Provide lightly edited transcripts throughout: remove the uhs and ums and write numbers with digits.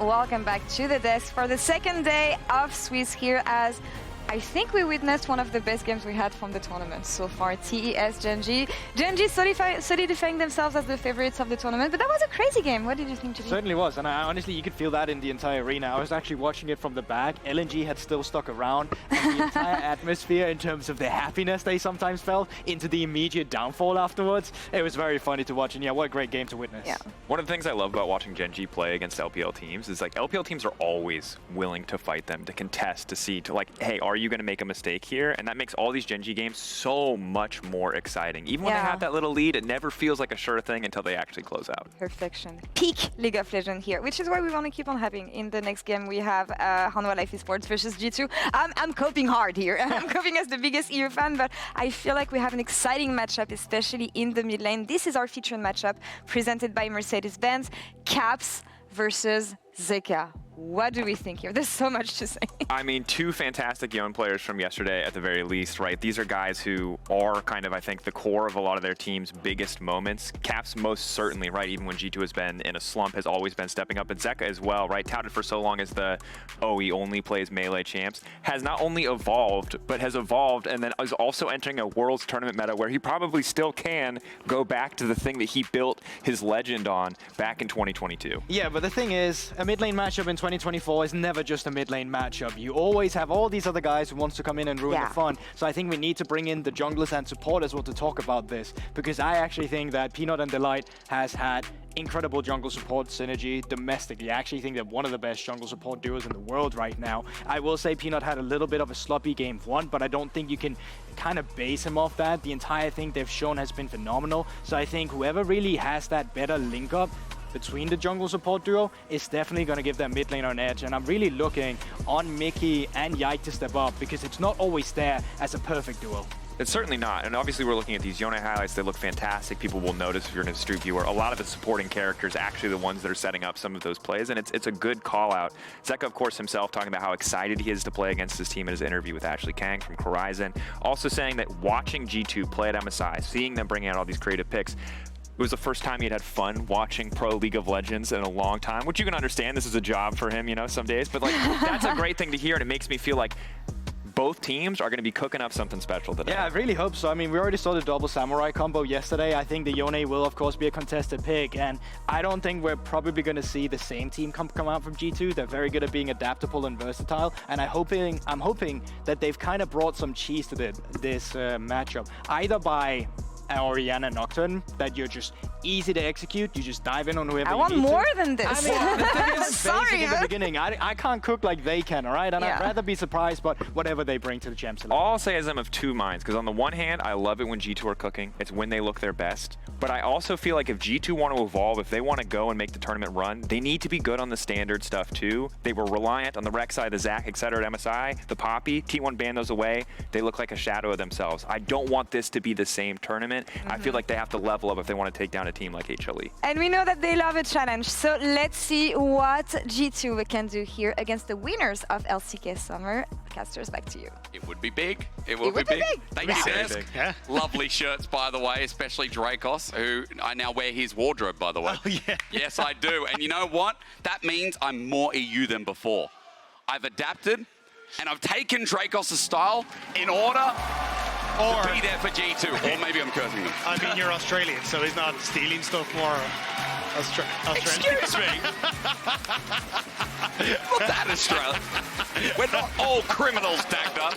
welcome back to the desk for the second day of Swiss here, as I think we witnessed one of the best games we had from the tournament so far. TES Gen.G. Gen.G solidifying themselves as the favorites of the tournament, but that was a crazy game. What did you think, G? Certainly was, and honestly, you could feel that in the entire arena. I was actually watching it from the back. LNG had still stuck around, and the entire atmosphere in terms of the happiness they sometimes felt into the immediate downfall afterwards. It was very funny to watch, and yeah, what a great game to witness. Yeah. One of the things I love about watching Gen.G play against LPL teams is like LPL teams are always willing to fight them, to contest, to see, to like, hey, are you going to make a mistake here? And that makes all these Gen.G games so much more exciting. Even when they have that little lead, it never feels like a sure thing until they actually close out. Perfection. Peak League of Legends here, which is why we want to keep on having. In the next game, we have Hanwha Life Esports versus G2. I'm coping hard here. I'm coping as the biggest EU fan, but I feel like we have an exciting matchup, especially in the mid lane. This is our featured matchup presented by Mercedes-Benz. Caps versus Zeka. What do we think here? There's so much to say. I mean, two fantastic Yone players from yesterday at the very least, right? These are guys who are kind of, I think, the core of a lot of their team's biggest moments. Caps most certainly, right? Even when G2 has been in a slump, has always been stepping up. And Zeka as well, right? Touted for so long as the, oh, he only plays melee champs, has not only evolved, but has evolved and then is also entering a Worlds tournament meta where he probably still can go back to the thing that he built his legend on back in 2022. Yeah, but the thing is, a mid lane matchup in 2024 is never just a mid lane matchup. You always have all these other guys who wants to come in and ruin the fun. So I think we need to bring in the junglers and support as well to talk about this, because I actually think that Peanut and Delight has had incredible jungle support synergy domestically. I actually think they're one of the best jungle support duos in the world right now. I will say Peanut had a little bit of a sloppy game one, but I don't think you can kind of base him off that. The entire thing they've shown has been phenomenal. So I think whoever really has that better link up between the jungle support duo is definitely going to give that mid laner an edge, and I'm really looking on Mikyx and Yike to step up, because it's not always there as a perfect duo. It's certainly not, and obviously we're looking at these Yone highlights. They look fantastic. People will notice if you're an astute viewer. A lot of the supporting characters actually the ones that are setting up some of those plays, and it's a good call out. Zeka, of course, himself talking about how excited he is to play against his team in his interview with Ashley Kang from Horizon. Also saying that watching G2 play at MSI, seeing them bring out all these creative picks, it was the first time he'd had fun watching Pro League of Legends in a long time, which you can understand. This is a job for him, you know, some days. But like, that's a great thing to hear, and it makes me feel like both teams are going to be cooking up something special today. Yeah, I really hope so. I mean, we already saw the double samurai combo yesterday. I think the Yone will, of course, be a contested pick, and I don't think we're probably going to see the same team come out from G2. They're very good at being adaptable and versatile, and I'm hoping that they've kind of brought some cheese to this matchup, either by Orianna Nocturne, that you're just easy to execute. You just dive in on whoever I want more than this. I mean, the thing is, sorry, in the beginning, I can't cook like they can, all right? And I'd rather be surprised by whatever they bring to the champs. All I'll say is I'm of two minds, because on the one hand, I love it when G2 are cooking. It's when they look their best. But I also feel like if G2 want to evolve, if they want to go and make the tournament run, they need to be good on the standard stuff too. They were reliant on the rec side, the Zach, etc. at MSI, the Poppy. T1 banned those away. They look like a shadow of themselves. I don't want this to be the same tournament. I feel like they have to level up if they want to take down a team like HLE. And we know that they love a challenge, so let's see what G2 can do here against the winners of LCK Summer. Casters, back to you. It would be big. It would be big. Thank you, Desk. Yeah. Lovely shirts, by the way, especially Dracos, who I now wear his wardrobe, by the way. Oh, yeah. Yes, I do. And you know what? That means I'm more EU than before. I've adapted, and I've taken Dracos' style in order to be there for G2. Or maybe I'm cursing them. I mean, you're Australian, so he's not stealing stuff more. Australian. Excuse me. Not that Australian. We're not all criminals, Dagda.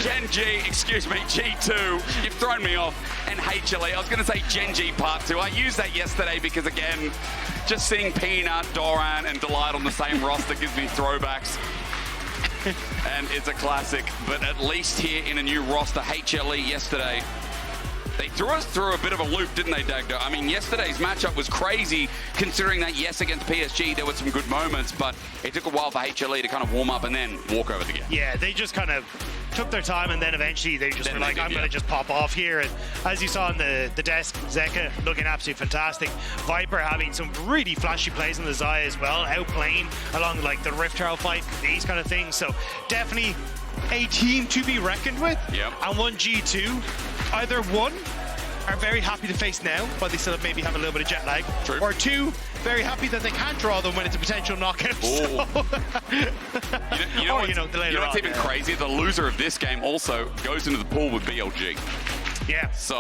Gen.G, excuse me, G2, you've thrown me off, and HLE. I was going to say Gen.G Part 2. I used that yesterday because, again, just seeing Peanut, Doran, and Delight on the same roster gives me throwbacks. And it's a classic, but at least here in a new roster, HLE yesterday, they threw us through a bit of a loop, didn't they, Dagda? I mean, yesterday's matchup was crazy, considering that, yes, against PSG, there were some good moments, but it took a while for HLE to kind of warm up and then walk over the game. Yeah, they just kind of took their time, and then eventually they just were like, I'm going to just pop off here. And as you saw on the desk, Zeka looking absolutely fantastic. Viper having some really flashy plays on the Xayah as well, outplaying along like the Rift Herald fight, these kind of things. So definitely a team to be reckoned with. Yep. And one G2, either one, are very happy to face now, but they still maybe have a little bit of jet lag. True. Or two, very happy that they can't draw them when it's a potential knockout. So. You know what's even crazy? The loser of this game also goes into the pool with BLG. Yeah. So...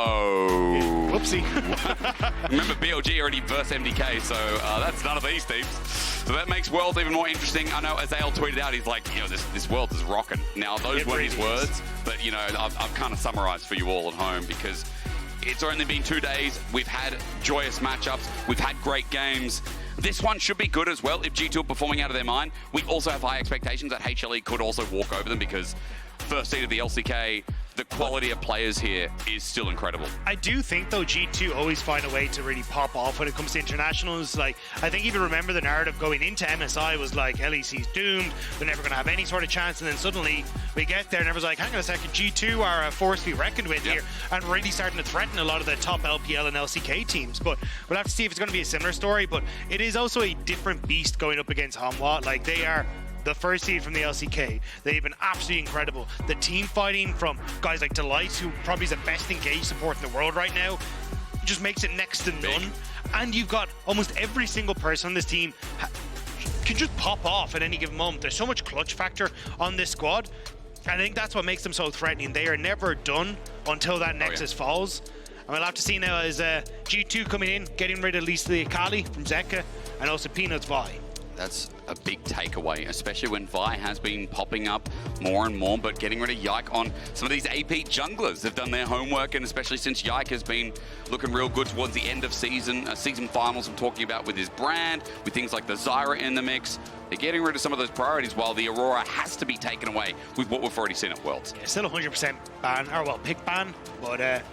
Whoopsie. Remember, BLG already versed MDK, so that's none of these teams. So that makes Worlds even more interesting. I know Azale tweeted out, he's like, this Worlds is rocking. Now, those weren't his words, but, I've kind of summarized for you all at home because it's only been 2 days. We've had joyous matchups. We've had great games. This one should be good as well if G2 are performing out of their mind. We also have high expectations that HLE could also walk over them because first seed of the LCK, the quality of players here is still incredible. I do think, though, G2 always find a way to really pop off when it comes to internationals. Like, I think if you remember the narrative going into MSI was like, LEC's doomed, they're never going to have any sort of chance, and then suddenly we get there and everyone's like, hang on a second, G2 are a force to be reckoned with here, and really starting to threaten a lot of the top LPL and LCK teams. But we'll have to see if it's going to be a similar story, but it is also a different beast going up against Hanwha. Like, they are the first seed from the LCK. They've been absolutely incredible. The team fighting from guys like Delight, who probably is the best engaged support in the world right now, just makes it next to none. And you've got almost every single person on this team can just pop off at any given moment. There's so much clutch factor on this squad. And I think that's what makes them so threatening. They are never done until that Nexus falls. And we'll have to see now as G2 coming in, getting rid of at least the Akali from Zeka, and also Peanuts Vi. That's a big takeaway, especially when Vi has been popping up more and more, but getting rid of Yike on some of these AP junglers. They've done their homework, and especially since Yike has been looking real good towards the end of season finals I'm talking about with his brand, with things like the Zyra in the mix. They're getting rid of some of those priorities while the Aurora has to be taken away with what we've already seen at Worlds. Yeah, still 100% ban, or well, pick ban, but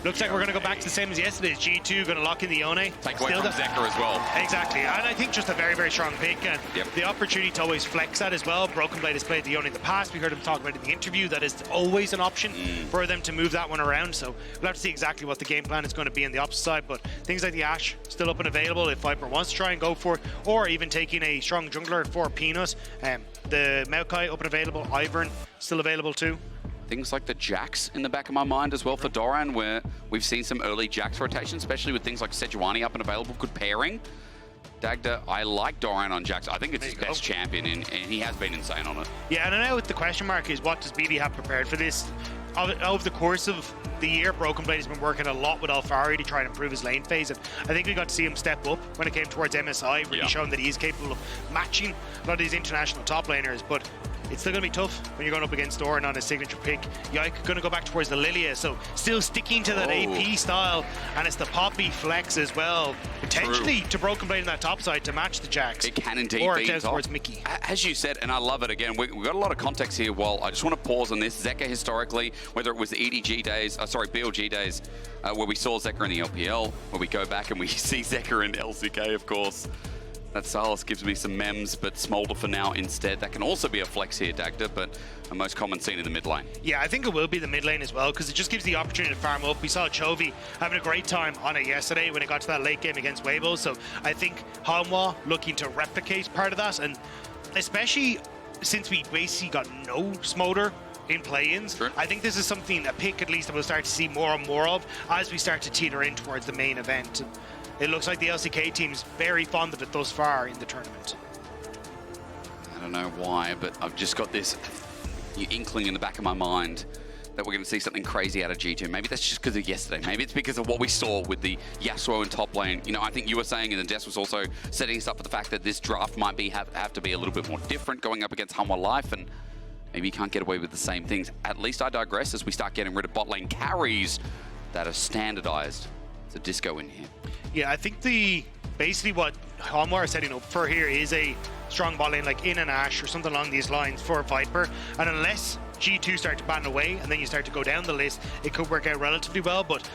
looks like we're going to go back to the same as yesterday. G2 going to lock in the Yone. Take away from Zeka as well. Exactly, and I think just a very, very strong pick, and the opportunity to always flex that as well. BrokenBlade has played the Yone in the past. We heard him talk about it in the interview. That is always an option for them to move that one around. So we'll have to see exactly what the game plan is going to be on the opposite side. But things like the Ashe still up and available if Viper wants to try and go for it, or even taking a strong jungler for Peanut. The Mikyx up and available. Ivern still available too. Things like the Jax in the back of my mind as well for Doran, where we've seen some early Jax rotation, especially with things like Sejuani up and available. Good pairing. Dagda, I like Doran on Jax. I think it's his best champion, and he has been insane on it. Yeah, and I know the question mark is, what does BB have prepared for this? Over the course of the year, BrokenBlade has been working a lot with Alphari to try and improve his lane phase, and I think we got to see him step up when it came towards MSI, really showing that he is capable of matching a lot of these international top laners. But it's still going to be tough when you're going up against Doran on his signature pick. Yike going to go back towards the Lillia, so still sticking to that AP style, and it's the Poppy flex as well, potentially to BrokenBlade in that top side to match the Jax. It can indeed or be down towards Mikyx. As you said, and I love it again, we've got a lot of context here. Well, I just want to pause on this. Zeka historically, whether it was the EDG days, BLG days, where we saw Zeka in the LPL, where we go back and we see Zeka in LCK, of course. That Salas gives me some memes, but Smolder for now instead. That can also be a flex here, Dagda, but a most common scene in the mid lane. Yeah, I think it will be the mid lane as well, because it just gives the opportunity to farm up. We saw Chovy having a great time on it yesterday when it got to that late game against Weibo, so I think Hanwha looking to replicate part of that, and especially since we basically got no Smolder in play-ins, I think this is something, a pick at least, that we'll start to see more and more of as we start to teeter in towards the main event. It looks like the LCK team's very fond of it thus far in the tournament. I don't know why, but I've just got this inkling in the back of my mind that we're going to see something crazy out of G2. Maybe that's just because of yesterday. Maybe it's because of what we saw with the Yasuo in top lane. You know, I think you were saying, and the Des was also setting us up for the fact that this draft might have to be a little bit more different going up against Hanwha Life, and maybe you can't get away with the same things. At least I digress as we start getting rid of bot lane carries that are standardized. There's a disco in here. Yeah, I think basically what Hanwha are setting up for here is a strong bot lane like in an Ashe or something along these lines for Viper, and unless G2 start to ban away and then you start to go down the list, it could work out relatively well. But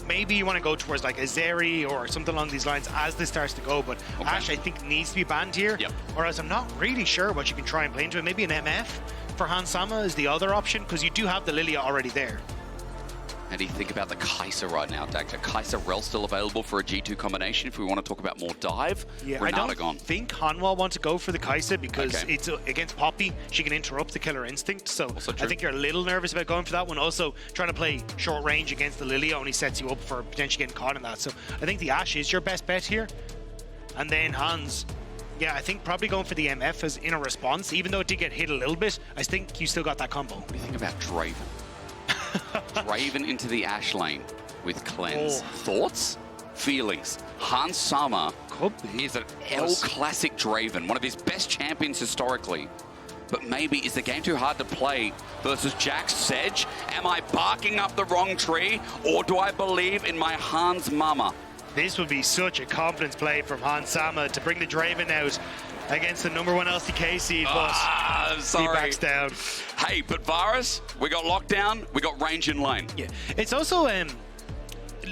maybe you want to go towards like a Zeri or something along these lines as this starts to go. But Ashe, I think, needs to be banned here, or else I'm not really sure what you can try and play into it. Maybe an MF for Hansama is the other option, because you do have the Lillia already there. How do you think about the Kai'Sa right now, Dagda? Kai'Sa Rell still available for a G2 combination if we want to talk about more dive? Yeah, Renata I don't gone. think Hanwha want to go for the Kai'Sa because it's against Poppy. She can interrupt the killer instinct, so I think you're a little nervous about going for that one. Also, trying to play short range against the Lillia only sets you up for potentially getting caught in that. So I think the Ashe is your best bet here. And then Hans, yeah, I think probably going for the MF as in a response, even though it did get hit a little bit, I think you still got that combo. What do you think about Draven? Draven into the Ashe lane with Cleanse. Thoughts? Feelings? Hans Sama is an El Classic Draven, one of his best champions historically. But maybe is the game too hard to play versus Jax Sedge? Am I barking up the wrong tree, or do I believe in my Hans Mama? This would be such a confidence play from Hans Sama to bring the Draven out against the #1 LCK seed, but he backs down. Hey, but Varus, we got lockdown, we got range in lane. Yeah, it's also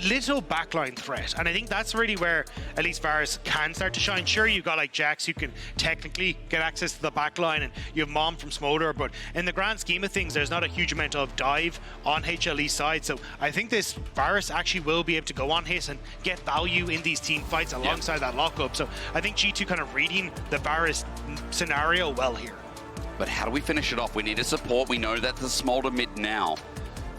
little backline threat, and I think that's really where at least Varus can start to shine. Sure, you've got like Jax who can technically get access to the backline, and you have Mom from Smolder, but in the grand scheme of things, there's not a huge amount of dive on HLE side, so I think this Varus actually will be able to go on hit and get value in these team fights alongside that lockup. So I think G2 kind of reading the Varus scenario well here. But how do we finish it off? We need a support. We know that the Smolder mid now.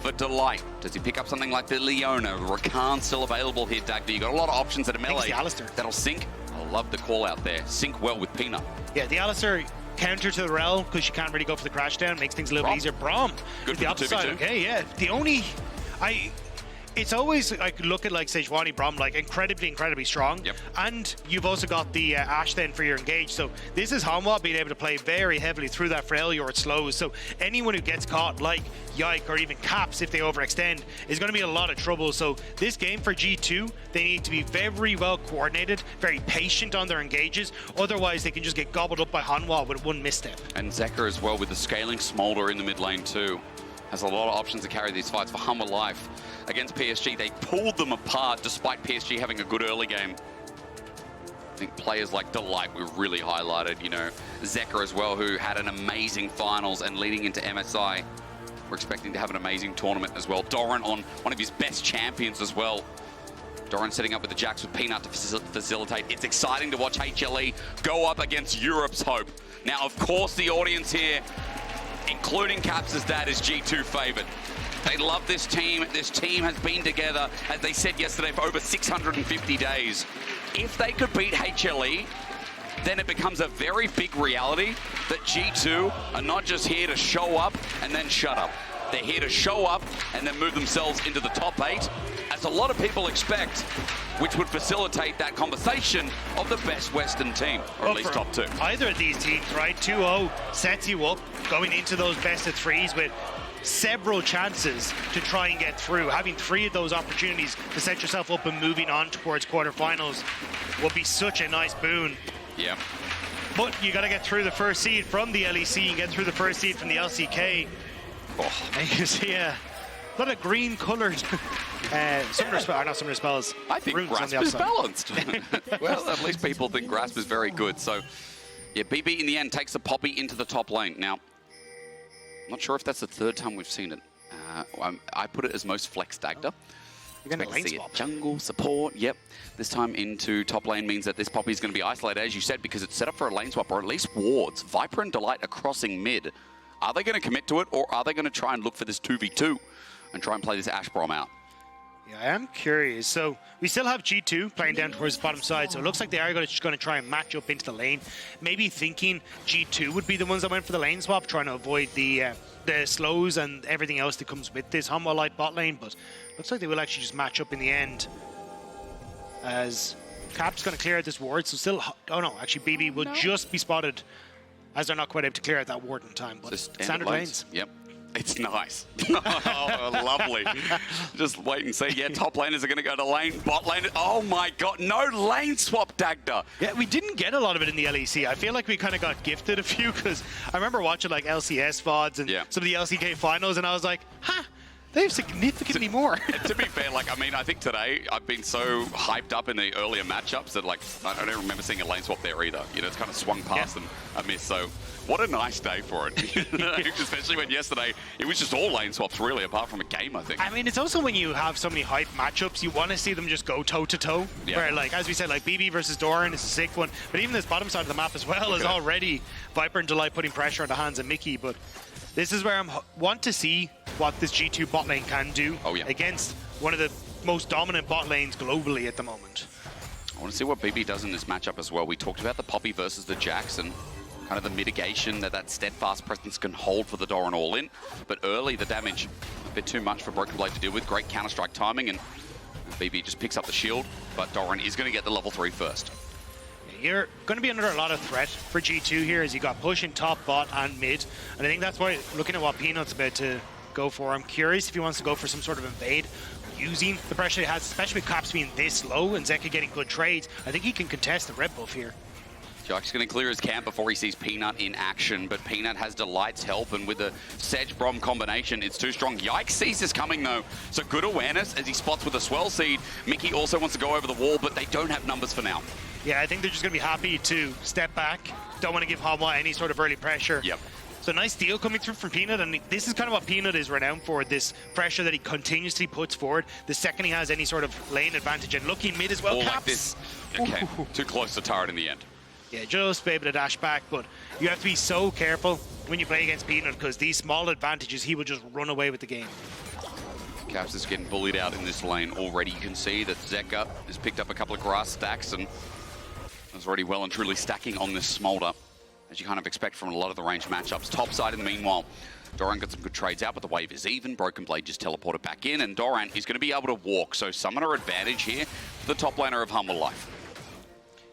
For Delight, does he pick up something like the Yone? Rakan still available here, Dagda. You got a lot of options at a melee. That'll sync. I love the call out there. Sync well with Peanut. Yeah, the Alistair counter to the Rell, because you can't really go for the crash down, makes things a little bit easier. Braum, good the opposite side. Okay, yeah. The only... It's always like look at like Sejuani, Braum, like incredibly strong. Yep. And you've also got the Ashe then for your engage. So this is Hanwha being able to play very heavily through that failure it slows. So anyone who gets caught like Yike or even Caps if they overextend is going to be a lot of trouble. So this game for G2, they need to be very well coordinated, very patient on their engages. Otherwise they can just get gobbled up by Hanwha with one misstep. And Zeka as well with the scaling Smolder in the mid lane too. Has a lot of options to carry these fights for Hanwha Life. Against PSG, they pulled them apart despite PSG having a good early game. I think players like Delight were really highlighted, you know, Zeka as well, who had an amazing finals and leading into MSI. We're expecting to have an amazing tournament as well. Doran on one of his best champions as well. Doran setting up with the Jax with Peanut to facilitate. It's exciting to watch HLE go up against Europe's hope. Now, of course, the audience here, including Caps' dad, is G2 favored. They love this team. This team has been together, as they said yesterday, for over 650 days. If they could beat HLE, then it becomes a very big reality that G2 are not just here to show up and then shut up. They're here to show up and then move themselves into the top 8, as a lot of people expect, which would facilitate that conversation of the best Western team, or at least top 2. Either of these teams, right? 2-0 sets you up going into those best of 3s with several chances to try and get through. Having 3 of those opportunities to set yourself up and moving on towards quarterfinals will be such a nice boon. Yeah. But you got to get through the first seed from the LEC and get through the first seed from the LCK. Oh. And you see a lot of green-coloured summoner spells. I think Grasp is balanced. Well, at least people think Grasp is very good. So, yeah, BB in the end takes a Poppy into the top lane. Now, I'm not sure if that's the 3rd time we've seen it. I put it as most flex Dagda. You're going to lane see swap. It. Jungle, support, yep. This time into top lane means that this Poppy is going to be isolated, as you said, because it's set up for a lane swap, or at least wards. Viper and Delight are crossing mid. Are they going to commit to it, or are they going to try and look for this 2v2 and try and play this Ashe Braum out? Yeah, I am curious. So we still have G2 playing down towards the bottom side, so it looks like they are just going to try and match up into the lane. Maybe thinking G2 would be the ones that went for the lane swap, trying to avoid the slows and everything else that comes with this Hanwha light bot lane, but looks like they will actually just match up in the end, as Cap's going to clear out this ward. So still, oh no, actually BB will just be spotted, as they're not quite able to clear out that ward in time. But standard lanes. Yep. It's nice. Oh, lovely. Just wait and see. Yeah, top laners are going to go to lane, bot lane. Oh my God, no lane swap, Dagda. Yeah, we didn't get a lot of it in the LEC. I feel like we kind of got gifted a few, because I remember watching like LCS VODs and some of the LCK finals, and I was like, huh, they have significantly more. To be fair, like, I mean, I think today I've been so hyped up in the earlier matchups that, like, I don't remember seeing a lane swap there either. You know, it's kind of swung past them a miss. So what a nice day for it. Especially when yesterday it was just all lane swaps, really, apart from a game, I think. I mean, it's also when you have so many hype matchups, you want to see them just go toe-to-toe. Where, like, as we said, like, BB versus Doran is a sick one. But even this bottom side of the map as well is already Viper and Delight putting pressure on the hands of Mikyx. But this is where I want to see what this G2 bot lane can do against one of the most dominant bot lanes globally at the moment. want to see what BB does in this matchup as well. We talked about the Poppy versus the Jax and kind of the mitigation that steadfast presence can hold for the Doran all-in. But early, the damage, a bit too much for BrokenBlade to deal with. Great counter-strike timing, and BB just picks up the shield, but Doran is going to get the level 3 first. You're going to be under a lot of threat for G2 here as you got push in top, bot, and mid. And I think that's why, looking at what Peanut's about to go for, I'm curious if he wants to go for some sort of invade, using the pressure he has, especially with Caps being this low and Zeka getting good trades. I think he can contest the red buff here. Yike's going to clear his camp before he sees Peanut in action, but Peanut has Delight's help, and with the Sej-Braum combination, it's too strong. Yike sees this coming, though, so good awareness as he spots with a swell seed. Mikyx also wants to go over the wall, but they don't have numbers for now. Yeah, I think they're just going to be happy to step back. Don't want to give Hanwha any sort of early pressure. Yep. So nice deal coming through from Peanut, and this is kind of what Peanut is renowned for, this pressure that he continuously puts forward the second he has any sort of lane advantage, and looking mid as well. All like this. Okay, too close to turret in the end. Yeah, just be able to dash back, but you have to be so careful when you play against Peanut, because these small advantages, he will just run away with the game. Caps is getting bullied out in this lane already. You can see that Zeka has picked up a couple of grass stacks and is already well and truly stacking on this Smolder, as you kind of expect from a lot of the ranged matchups. Top side in the meanwhile, Doran got some good trades out, but the wave is even. BrokenBlade just teleported back in, and Doran is going to be able to walk, so summoner advantage here for the top laner of Humble Life.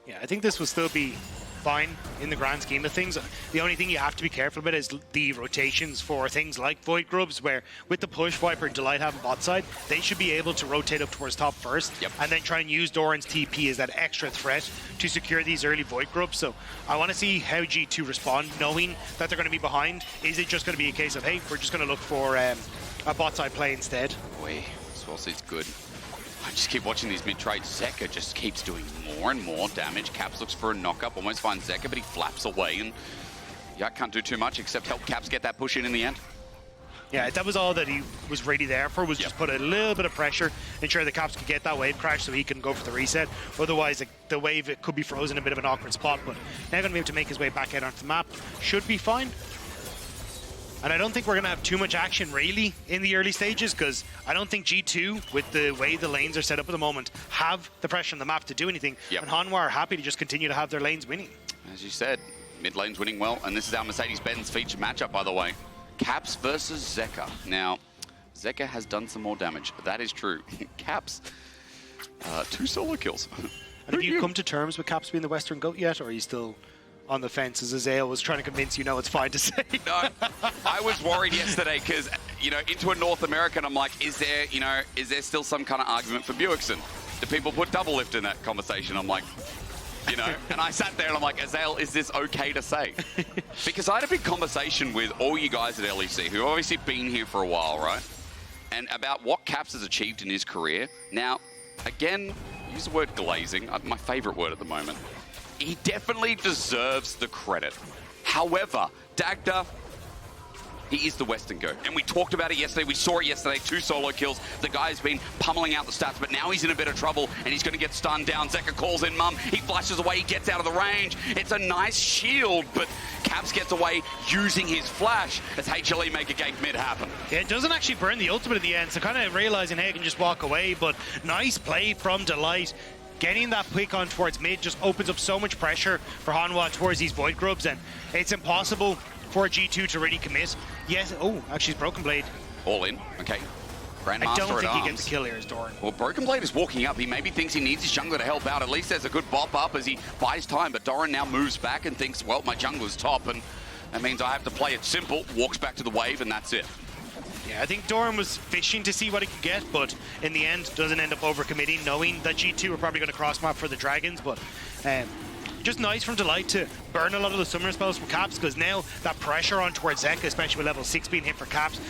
Yeah, I think this will still be fine in the grand scheme of things. The only thing you have to be careful about is the rotations for things like Void Grubs, where with the push, Viper and Delight having bot side, they should be able to rotate up towards top first, and then try and use Doran's TP as that extra threat to secure these early Void Grubs. So I want to see how G2 respond, knowing that they're going to be behind. Is it just going to be a case of, hey, we're just going to look for a bot side play instead? Boy, Swell Seed's good. I just keep watching these mid-trades. Zeka just keeps doing more and more damage. Caps looks for a knock-up, almost finds Zeka, but he flaps away, and Yike can't do too much except help Caps get that push in the end. Yeah, that was all that he was really there for, was just put a little bit of pressure, ensure the Caps could get that wave crash so he can go for the reset. Otherwise, the wave, it could be frozen in a bit of an awkward spot, but now going to be able to make his way back out onto the map. Should be fine. And I don't think we're going to have too much action, really, in the early stages, because I don't think G2, with the way the lanes are set up at the moment, have the pressure on the map to do anything. And Hanwha are happy to just continue to have their lanes winning. As you said, mid lane's winning well, and this is our Mercedes-Benz featured matchup, by the way. Caps versus Zeka. Now, Zeka has done some more damage. That is true. Caps, 2 solo kills. And have you come to terms with Caps being the Western GOAT yet, or are you still on the fence, as Azale was trying to convince you, no, it's fine to say? No, I was worried yesterday because, into a North American, I'm like, is there still some kind of argument for Buickson? Do people put double lift in that conversation? I'm like, and I sat there and I'm like, Azale, is this okay to say? Because I had a big conversation with all you guys at LEC, who obviously been here for a while, right? And about what Caps has achieved in his career. Now, again, use the word glazing, my favorite word at the moment. He definitely deserves the credit. However, Dagda, he is the Western GOAT. And we talked about it yesterday. We saw it yesterday. 2 solo kills. The guy's been pummeling out the stats, but now he's in a bit of trouble and he's going to get stunned down. Zeka calls in mum. He flashes away. He gets out of the range. It's a nice shield, but Caps gets away using his flash as HLE make a gank mid happen. Yeah, it doesn't actually burn the ultimate at the end, so kind of realizing, hey, I can just walk away, but nice play from Delight. Getting that pick on towards mid just opens up so much pressure for Hanwha towards these Void Grubs, and it's impossible for G2 to really commit. Yes, actually, it's BrokenBlade. All in, okay. Grandmaster I don't think he gets the kill here as Doran. Well, BrokenBlade is walking up. He maybe thinks he needs his jungler to help out. At least there's a good bop up as he buys time, but Doran now moves back and thinks, well, my jungler's top, and that means I have to play it simple. Walks back to the wave, and that's it. Yeah, I think Doran was fishing to see what he could get, but in the end doesn't end up overcommitting, knowing that G2 are probably going to cross map for the Dragons. But just nice from Delight to burn a lot of the summoner spells from Caps, because now that pressure on towards Zeka, especially with level 6 being hit for Caps,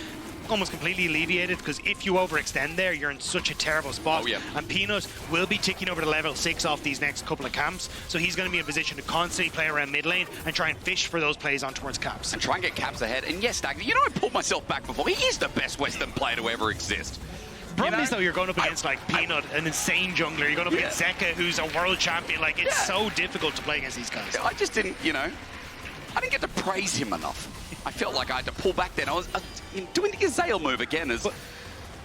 almost completely alleviated, because if you overextend there, you're in such a terrible spot. And Peanut will be ticking over to level 6 off these next couple of camps, so he's going to be in a position to constantly play around mid lane and try and fish for those plays on towards Caps. And try and get Caps ahead. And yes, Dagger, I pulled myself back before. He is the best Western player to ever exist. The problem is, though, you're going up against, like, Peanut, an insane jungler. You're going up against Zeka, who's a world champion. Like, it's so difficult to play against these guys. I just didn't, I didn't get to praise him enough. I felt like I had to pull back then. I was doing the Azale move again.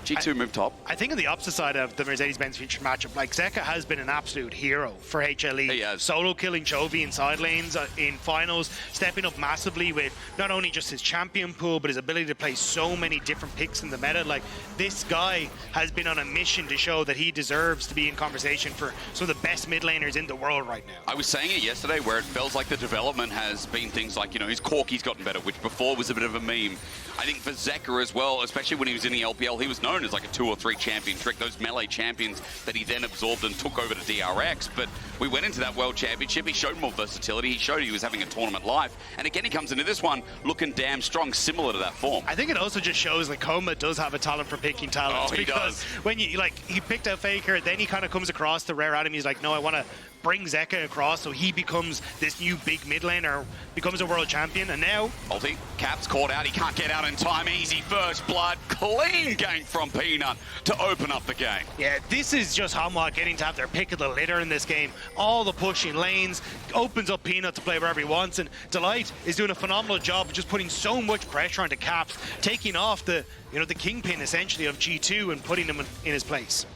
G2 move top. I think on the opposite side of the Mercedes-Benz Future matchup, like Zeka has been an absolute hero for HLE. He has. Solo killing Chovy in side lanes in finals, stepping up massively with not only just his champion pool, but his ability to play so many different picks in the meta. Like, this guy has been on a mission to show that he deserves to be in conversation for some of the best mid laners in the world right now. I was saying it yesterday where it feels like the development has been things like, you know, his Corky's gotten better, which before was a bit of a meme. I think for Zeka as well, especially when he was in the LPL, he was known as like a 2 or 3 champion trick, those melee champions that he then absorbed and took over to DRX. But we went into that World Championship, he showed more versatility, he showed he was having a tournament life. And again, he comes into this one looking damn strong, similar to that form. I think it also just shows like Coma does have a talent for picking talents. Oh, he because does. When you, like, he picked out FLICKR, then he kind of comes across the rare Adam, he's like, no, I want to bring Zeka across, so he becomes this new big mid laner, becomes a world champion, and now... Ulti, Cap's caught out, he can't get out in time, easy first blood, clean gank from Peanut to open up the game. Yeah, this is just Hanwha getting to have their pick of the litter in this game. All the pushing lanes, opens up Peanut to play wherever he wants, and Delight is doing a phenomenal job of just putting so much pressure onto Caps, taking off the, you know, the kingpin essentially of G2 and putting him in his place.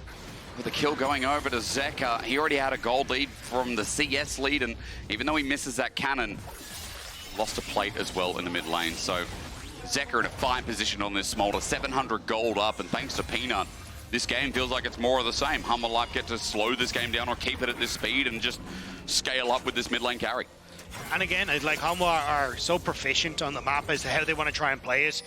With the kill going over to Zeka, he already had a gold lead from the CS lead, and even though he misses that cannon, lost a plate as well in the mid lane. So Zeka in a fine position on this Smolder, 700 gold up, and thanks to Peanut, this game feels like it's more of the same. Hanwha Life get to slow this game down or keep it at this speed and just scale up with this mid lane carry. And again, like Hanwha are so proficient on the map as to how they want to try and play it.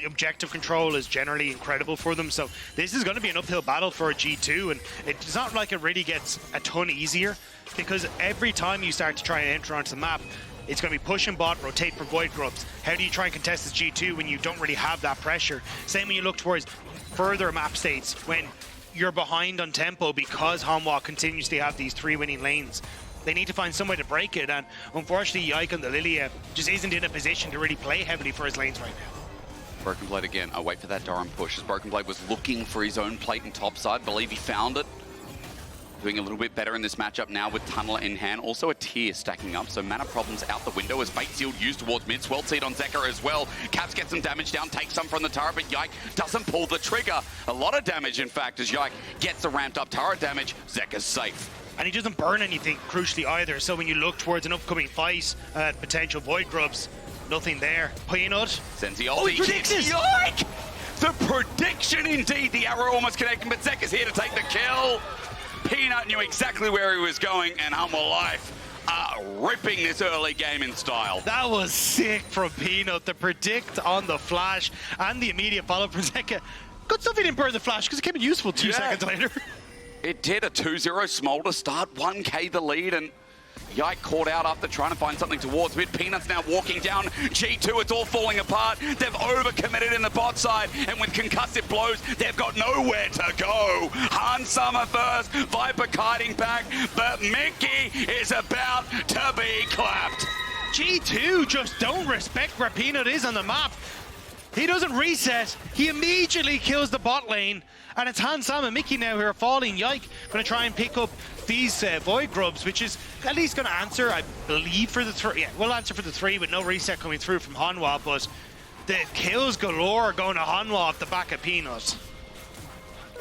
Objective control is generally incredible for them, so this is going to be an uphill battle for a G2, and it's not like it really gets a ton easier, because every time you start to try and enter onto the map, it's going to be push and bot, rotate for void grubs. How do you try and contest this G2 when you don't really have that pressure? Same when you look towards further map states, when you're behind on tempo because Hanwha continuously have these 3 winning lanes. They need to find some way to break it, and unfortunately Yike on the Lillia just isn't in a position to really play heavily for his lanes right now. BrokenBlade again, I wait for that Doran push as BrokenBlade was looking for his own plate and top side. Believe he found it. Doing a little bit better in this matchup now with Tunneler in hand. Also a tier stacking up, so mana problems out the window as Fate Sealed used towards mid. Swell Seed on Zeka as well. Caps get some damage down, takes some from the turret, but Yike doesn't pull the trigger. A lot of damage, in fact, as Yike gets the ramped up turret damage. Zeka's safe. And he doesn't burn anything, crucially, either. So when you look towards an upcoming fight at potential void grubs, nothing there. Peanut sends the ulti. he predicts it! Yike! The prediction indeed. The arrow almost connecting, but Zeka's here to take the kill. Peanut knew exactly where he was going, and Hanwha Life are ripping this early game in style. That was sick from Peanut. The predict on the flash and the immediate follow from Zeka. Good stuff he didn't burn the flash, because it came in useful 2 seconds later. It did a 2-0 Smolder start, 1k the lead, and Yike caught out after trying to find something towards mid. Peanut's now walking down G2. It's all falling apart. They've overcommitted in the bot side, and with concussive blows, they've got nowhere to go. Han Summer first, Viper kiting back, but Mikyx is about to be clapped. G2 just don't respect where Peanut is on the map. He doesn't reset. He immediately kills the bot lane. And it's Han Sam and Mikyx now who are falling. Yike going to try and pick up these void grubs, which is at least going to answer, I believe, for the 3. Yeah, we'll answer for the 3 with no reset coming through from Hanwha, but the kills galore going to Hanwha off the back of Peanut.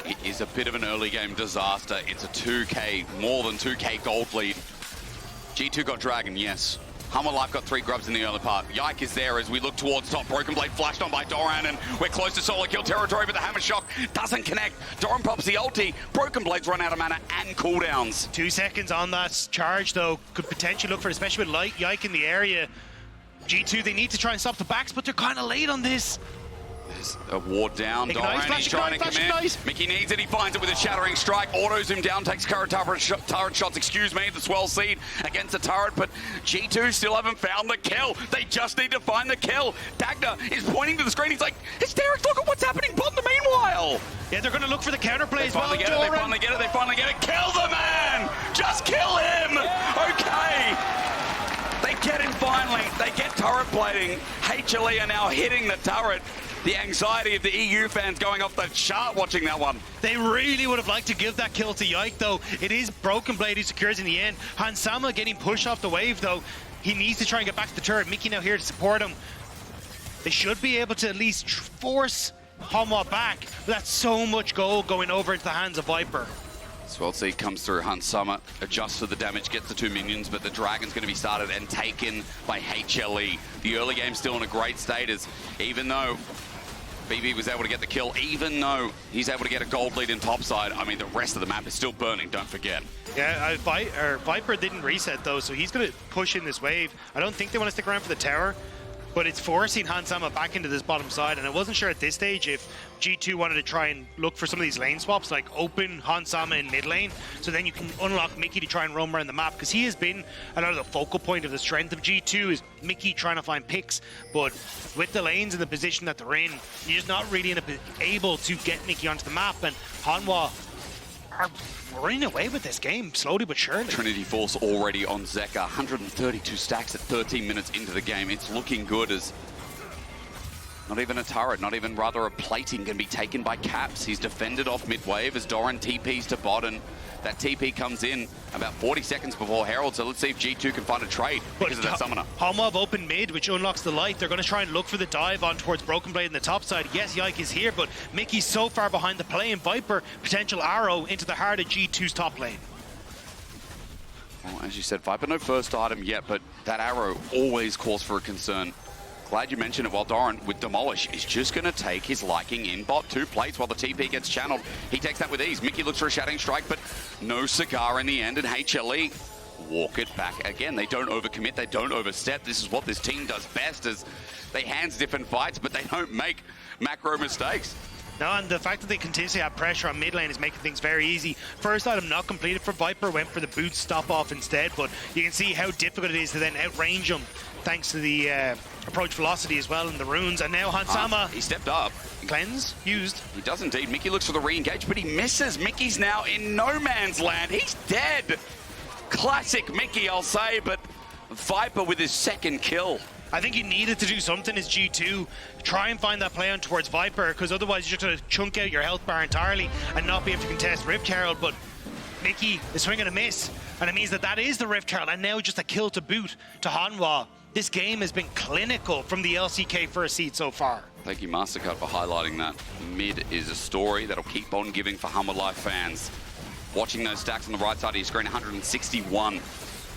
It is a bit of an early game disaster. It's a 2k, more than 2k gold lead. G2 got Dragon, yes. Hanwha Life got 3 grubs in the early part. Yike is there as we look towards top. BrokenBlade flashed on by Doran, and we're close to solo kill territory, but the Hammer Shock doesn't connect. Doran pops the ulti. BrokenBlade's run out of mana and cooldowns. 2 seconds on that charge, though, could potentially look for it, especially with Yike in the area. G2, they need to try and stop the backs, but they're kind of late on this. There's a ward down. Ignite, Doran, he's trying to come in. Mikyx needs it, he finds it with a Shattering Strike. Autos him down, takes current turret shots, the Swell Seed against the turret, but G2 still haven't found the kill. They just need to find the kill. Dagda is pointing to the screen, he's like, hysterics, look at what's happening bottom meanwhile. Yeah, they're going to look for the counterplay as well. They finally get it. Kill the man! Just kill him! Okay. They get him finally. They get turret plating. HLE are now hitting the turret. The anxiety of the EU fans going off the chart watching that one. They really would have liked to give that kill to Yike, though. It is BrokenBlade who secures in the end. Hansama getting pushed off the wave, though. He needs to try and get back to the turret. Mikyx now here to support him. They should be able to at least force Hanwha back, but that's so much gold going over into the hands of Viper. Sweltzy comes through, Hanwha adjusts to the damage, gets the 2 minions, but the Dragon's going to be started and taken by HLE. The early game's still in a great state, as even though BB was able to get the kill, even though he's able to get a gold lead in topside, I mean, the rest of the map is still burning, don't forget. Yeah, Viper didn't reset though, so he's going to push in this wave. I don't think they want to stick around for the tower, but it's forcing Hanwha back into this bottom side, and I wasn't sure at this stage if G2 wanted to try and look for some of these lane swaps, like open Hanwha in mid lane, so then you can unlock Mikyx to try and roam around the map, because he has been a lot of the focal point of the strength of G2 is Mikyx trying to find picks, but with the lanes in the position that they're in, you're just not really able to get Mikyx onto the map, and Hanwha are running away with this game, slowly but surely. Trinity Force already on Zeka, 132 stacks at 13 minutes into the game. It's looking good as not even a turret, not even rather a plating can be taken by Caps. He's defended off mid-wave as Doran TPs to bot, and that TP comes in about 40 seconds before Herald, so let's see if G2 can find a trade because of that summoner. Hanwha have open mid, which unlocks the light. They're going to try and look for the dive on towards BrokenBlade in the top side. Yes, Yike is here, but Mikyx so far behind the play, and Viper, potential arrow into the heart of G2's top lane. Well, as you said, Viper no first item yet, but that arrow always calls for a concern. Glad you mentioned it, while Doran, with Demolish, is just going to take his liking in bot. 2 plates while the TP gets channeled. He takes that with ease. Mikyx looks for a Shattering Strike, but no cigar in the end, and HLE walk it back. Again, they don't overcommit, they don't overstep. This is what this team does best, as they hands different fights, but they don't make macro mistakes. No, and the fact that they continuously have pressure on mid lane is making things very easy. First item not completed for Viper, went for the boot stop off instead, but you can see how difficult it is to then outrange him thanks to the approach velocity as well in the runes. And now Hanwha, he stepped up. Cleanse used. He does indeed. Mikyx looks for the re-engage, but he misses. Mikyx's now in no man's land. He's dead. Classic Mikyx, I'll say, but Viper with his second kill. I think you needed to do something as G2. Try and find that play on towards Viper, because otherwise you're just going to chunk out your health bar entirely and not be able to contest Rift Herald. But Mikyx is swinging a miss, and it means that that is the Rift Herald, and now just a kill to boot to Hanwha. This game has been clinical from the LCK first seed so far. Thank you, Mastercard, for highlighting that. Mid is a story that'll keep on giving for Hanwha Live fans. Watching those stacks on the right side of your screen, 161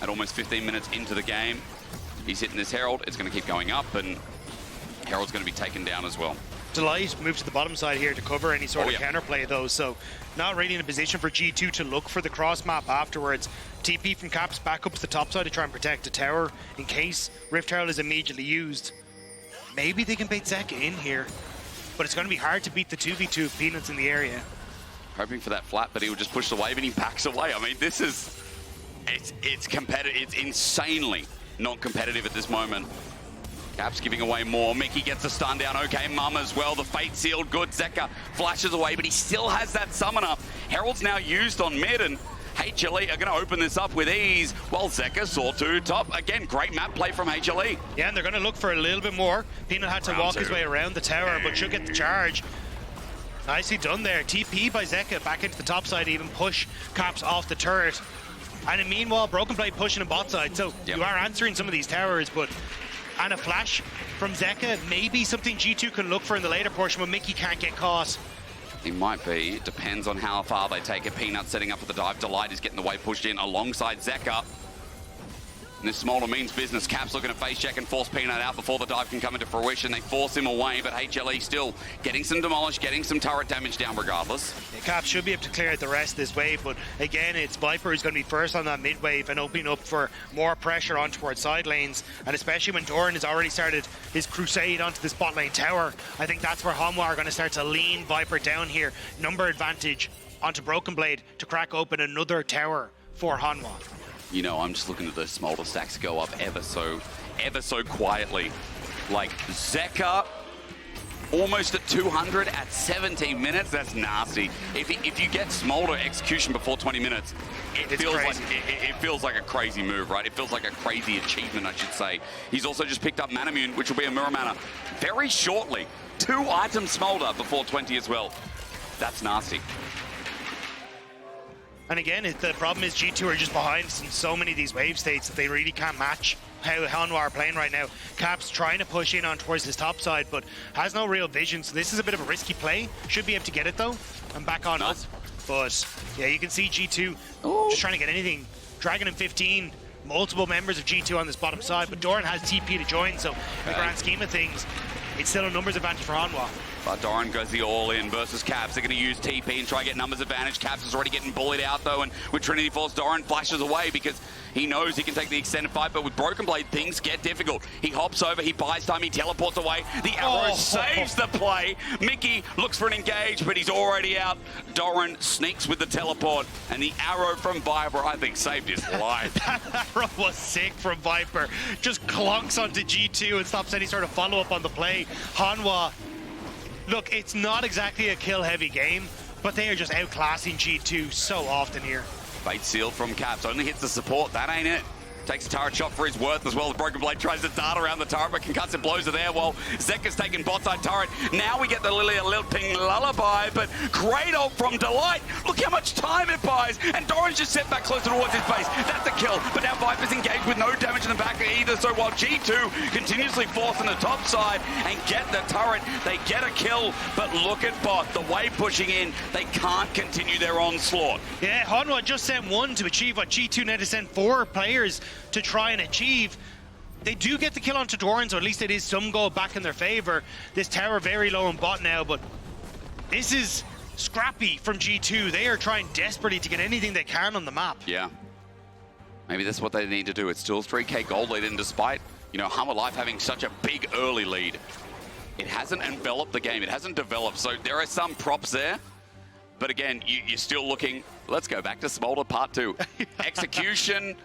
at almost 15 minutes into the game. He's hitting this Herald, it's going to keep going up, and Herald's going to be taken down as well. Delight moved to the bottom side here to cover any sort of counterplay though, so not really in a position for G2 to look for the cross map afterwards. TP from Caps back up to the top side to try and protect the tower in case Rift Herald is immediately used. Maybe they can bait Zeka in here, but it's going to be hard to beat the 2v2 of Peanuts in the area. Hoping for that flat, but he'll just push the wave and he backs away. I mean, this is, it's competitive, it's insanely not competitive at this moment. Caps giving away more. Mikyx gets the stun down. Okay, Mum as well. The fate sealed good. Zeka flashes away, but he still has that summoner. Herald's now used on mid, and HLE are going to open this up with ease, while Zeka saw 2 top. Again, great map play from HLE. Yeah, and they're going to look for a little bit more. Peanut had to walk his way around the tower, but should get the charge. Nicely done there. TP by Zeka back into the top side, even push Caps off the turret. And meanwhile, BrokenBlade pushing a bot side. So you are answering some of these towers, but and a flash from Zeka, maybe something G2 can look for in the later portion when Mikyx can't get caught. He might be. It depends on how far they take it. Peanut setting up for the dive. Delight is getting the wave pushed in alongside Zeka. And this Smolder means business. Caps looking to face check and force Peanut out before the dive can come into fruition. They force him away, but HLE still getting some demolish, getting some turret damage down regardless. Yeah, Caps should be able to clear out the rest of this wave, but again, it's Viper who's going to be first on that mid wave and opening up for more pressure on towards side lanes. And especially when Doran has already started his crusade onto this bot lane tower, I think that's where Hanwha are going to start to lean Viper down here. Number advantage onto BrokenBlade to crack open another tower for Hanwha. You know, I'm just looking at the Smolder stacks go up ever so quietly. Like, Zeka, almost at 200 at 17 minutes. That's nasty. If you get Smolder execution before 20 minutes, it feels like a crazy move, right? It feels like a crazy achievement, I should say. He's also just picked up Manamune, which will be a mirror mana very shortly. 2 items Smolder before 20 as well. That's nasty. And again, the problem is G2 are just behind in so many of these wave states that they really can't match how Hanwha are playing right now. Cap's trying to push in on towards his top side, but has no real vision, so this is a bit of a risky play. Should be able to get it though, and back on up. But yeah, you can see G2 just trying to get anything. Dragon in 15, multiple members of G2 on this bottom side, but Doran has TP to join, so in the grand scheme of things, it's still a numbers advantage for Hanwha. But Doran goes the all-in versus Caps. They're going to use TP and try and get numbers advantage. Caps is already getting bullied out, though, and with Trinity Force, Doran flashes away because he knows he can take the extended fight, but with BrokenBlade, things get difficult. He hops over, he buys time, he teleports away. The arrow saves the play. Mikyx looks for an engage, but he's already out. Doran sneaks with the teleport, and the arrow from Viper, I think, saved his life. That arrow was sick from Viper. Just clunks onto G2 and stops any sort of follow-up on the play. Hanwha, look, it's not exactly a kill-heavy game, but they are just outclassing G2 so often here. Bait seal from Caps, only hits the support, that ain't it. Takes a turret shot for his worth as well. The BrokenBlade tries to dart around the turret, but concussive blows are there while Zeka's taking bot side turret. Now we get the Lillia lilting lullaby, but great ult from Delight. Look how much time it buys, and Doran's just set back closer towards his base. That's a kill, but now Viper's engaged with no damage in the back either, so while G2 continuously forcing the top side and get the turret, they get a kill, but look at bot, the wave pushing in, they can't continue their onslaught. Yeah, Hanwha just sent one to achieve what G2 need to send 4 players to try and achieve. They do get the kill onto Doran, so at least it is some goal back in their favor. This tower very low in bot now, but this is scrappy from G2. They are trying desperately to get anything they can on the map. Yeah. Maybe that's what they need to do. It's still 3k gold lead, and despite, you know, Hanwha Life having such a big early lead, it hasn't enveloped the game. It hasn't developed, so there are some props there. But again, you're still looking, let's go back to Smolder Part 2. Execution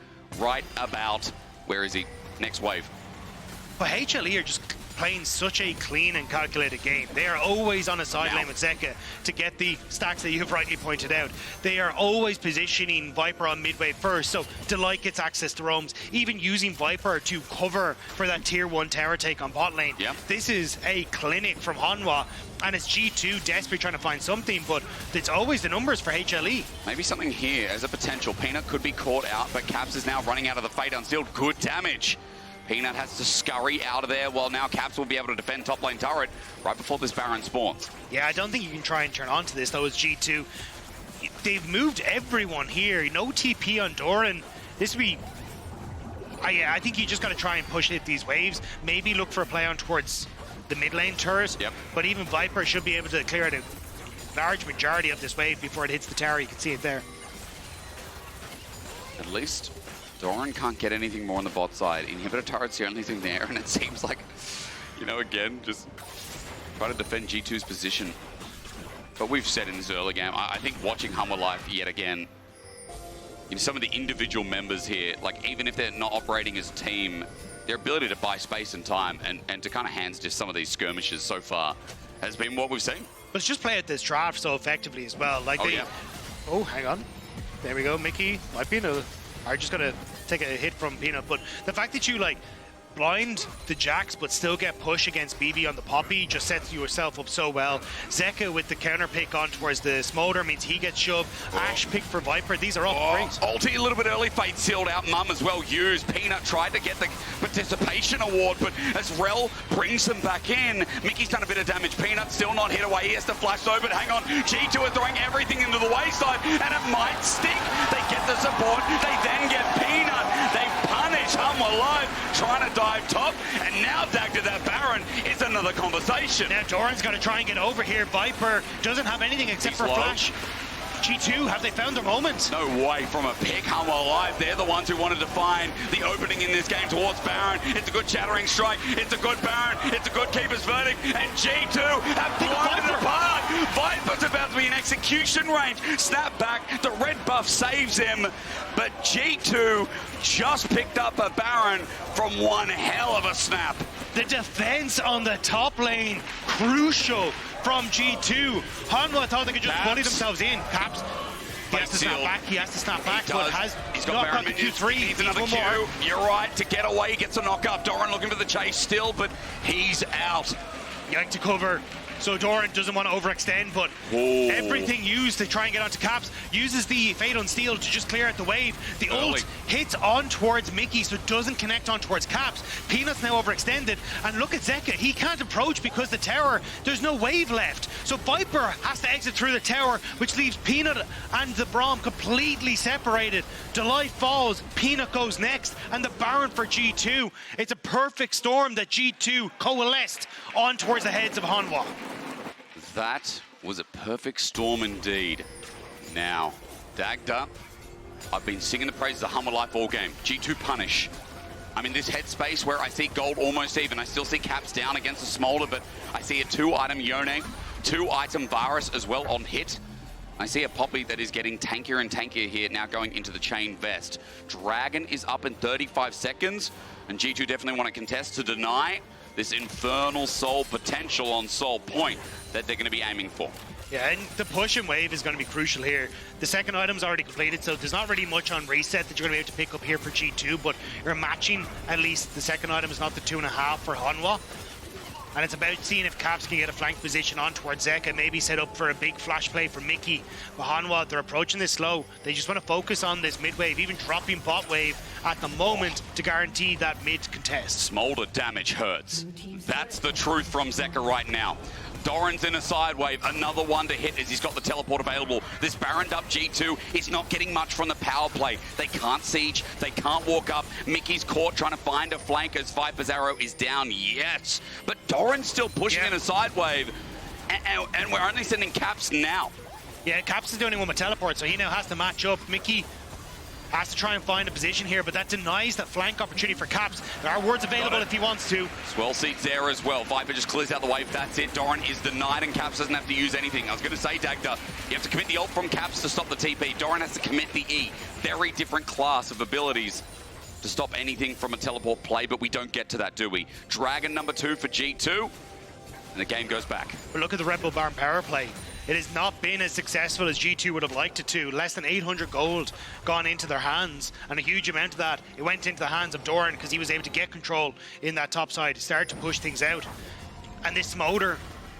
right about, where is he? Next wave. But HLE are just playing such a clean and calculated game. They are always on a side lane with Zeka to get the stacks that you've rightly pointed out. They are always positioning Viper on midway first, so Delight gets access to roams, even using Viper to cover for that tier 1 tower take on bot lane. Yep. This is a clinic from Hanwha, and it's G2 desperately trying to find something, but it's always the numbers for HLE. Maybe something here as a potential. Peanut could be caught out, but Caps is now running out of the Fate Unsealed. Good damage. Peanut has to scurry out of there, while now Caps will be able to defend top lane turret right before this Baron spawns. Yeah, I don't think you can try and turn on to this, though, as G2. They've moved everyone here. No TP on Doran. This would be... yeah, I think you just got to try and push hit these waves. Maybe look for a play on towards the mid lane turret. Yep. But even Viper should be able to clear out a large majority of this wave before it hits the tower. You can see it there. At least Doran can't get anything more on the bot side. Inhibitor turret's the only thing there, and it seems like, you know, again, just try to defend G2's position. But we've said in this early game, I think watching Hanwha Life yet again, you know, some of the individual members here, like even if they're not operating as a team, their ability to buy space and time and to kind of hands just some of these skirmishes so far has been what we've seen. But it's just play at this draft so effectively as well. Like oh, hang on. There we go. Mikyx might be another. Are just gonna take a hit from Peanut, but the fact that you like blind the Jax but still get push against BB on the Poppy just sets yourself up so well. Zeka with the counter pick on towards the Smolder means he gets shoved. Ashe picked for Viper. These are all great. Ulti a little bit early. Fate sealed out. Mum as well used. Peanut tried to get the participation award, but as Rell brings them back in, Mikyx's done a bit of damage. Peanut still not hit away. He has to flash though, but hang on. G2 are throwing everything into the wayside, and it might stick. They get the support. They then get Peanut. They punish Hanwha Life, trying to dive top, and now Dag to that Baron is another conversation. Now Doran's got to try and get over here. Viper doesn't have anything except for flash. G2, have they found their moment? No way from a pick. Hanwha Live, they're the ones who wanted to find the opening in this game towards Baron. It's a good shattering strike. It's a good Baron. It's a good keeper's verdict. And G2 have blown it apart. Viper's about to be in execution range. Snap back. The red buff saves him. But G2 just picked up a Baron from one hell of a snap. The defense on the top lane, crucial from G2. Hanwha thought they could just bully themselves in. Caps, he has to snap back. He has to snap back. But he's got Baron the Q3. He needs another Q. More. You're right. To get away, he gets a knock up. Doran looking for the chase still, but he's out. Yike to cover. so Doran doesn't want to overextend, but everything used to try and get onto Caps, uses the Fade on Steel to just clear out the wave. The ult hits on towards Mikyx, so it doesn't connect on towards Caps. Peanut's now overextended, and look at Zeka, he can't approach because the tower, there's no wave left. So Viper has to exit through the tower, which leaves Peanut and the Braum completely separated. Delight falls, Peanut goes next, and the Baron for G2. It's a perfect storm that G2 coalesced on towards the heads of Hanwha. That was a perfect storm indeed. Now, Dagda, I've been singing the praises of Hanwha Life all game. G2 punish. I'm in this headspace where I see gold almost even. I still see Caps down against the Smolder, but I see a 2-item Yone, 2-item Varus as well on hit. I see a Poppy that is getting tankier and tankier here, now going into the chain vest. Dragon is up in 35 seconds, and G2 definitely want to contest to deny this infernal soul potential on soul point that they're going to be aiming for. Yeah, and the push and wave is going to be crucial here. The second item's already completed, so there's not really much on reset that you're going to be able to pick up here for G2, but you're matching at least the second item is not the 2.5 for Hanwha. And it's about seeing if Caps can get a flank position on towards Zeka, maybe set up for a big flash play for Mikyx. But Hanwha, they're approaching this slow. They just want to focus on this mid wave, even dropping bot wave at the moment to guarantee that mid contest. Smolder damage hurts. That's the truth from Zeka right now. Doran's in a side wave, another one to hit as he's got the teleport available. This Baroned up G2 is not getting much from the power play. They can't siege, they can't walk up. Mickey's caught trying to find a flank as Viper's arrow is down, yes. But Doran's still pushing in a side wave, and we're only sending Caps now. Yeah, Caps is the only one with teleport, so he now has to match up. Mikyx has to try and find a position here, but that denies that flank opportunity for Caps. There are wards available if he wants to. Swell seat's there as well. Viper just clears out the wave. That's it. Doran is denied, and Caps doesn't have to use anything. I was going to say, Dagda, you have to commit the ult from Caps to stop the TP. Doran has to commit the E. Very different class of abilities to stop anything from a teleport play, but we don't get to that, do we? Dragon number 2 for G2, and the game goes back. But look at the Red Bull Baron power play. It has not been as successful as G2 would have liked it to. Less than 800 gold gone into their hands, and a huge amount of that, it went into the hands of Doran because he was able to get control in that top side, start to push things out. And this Smolder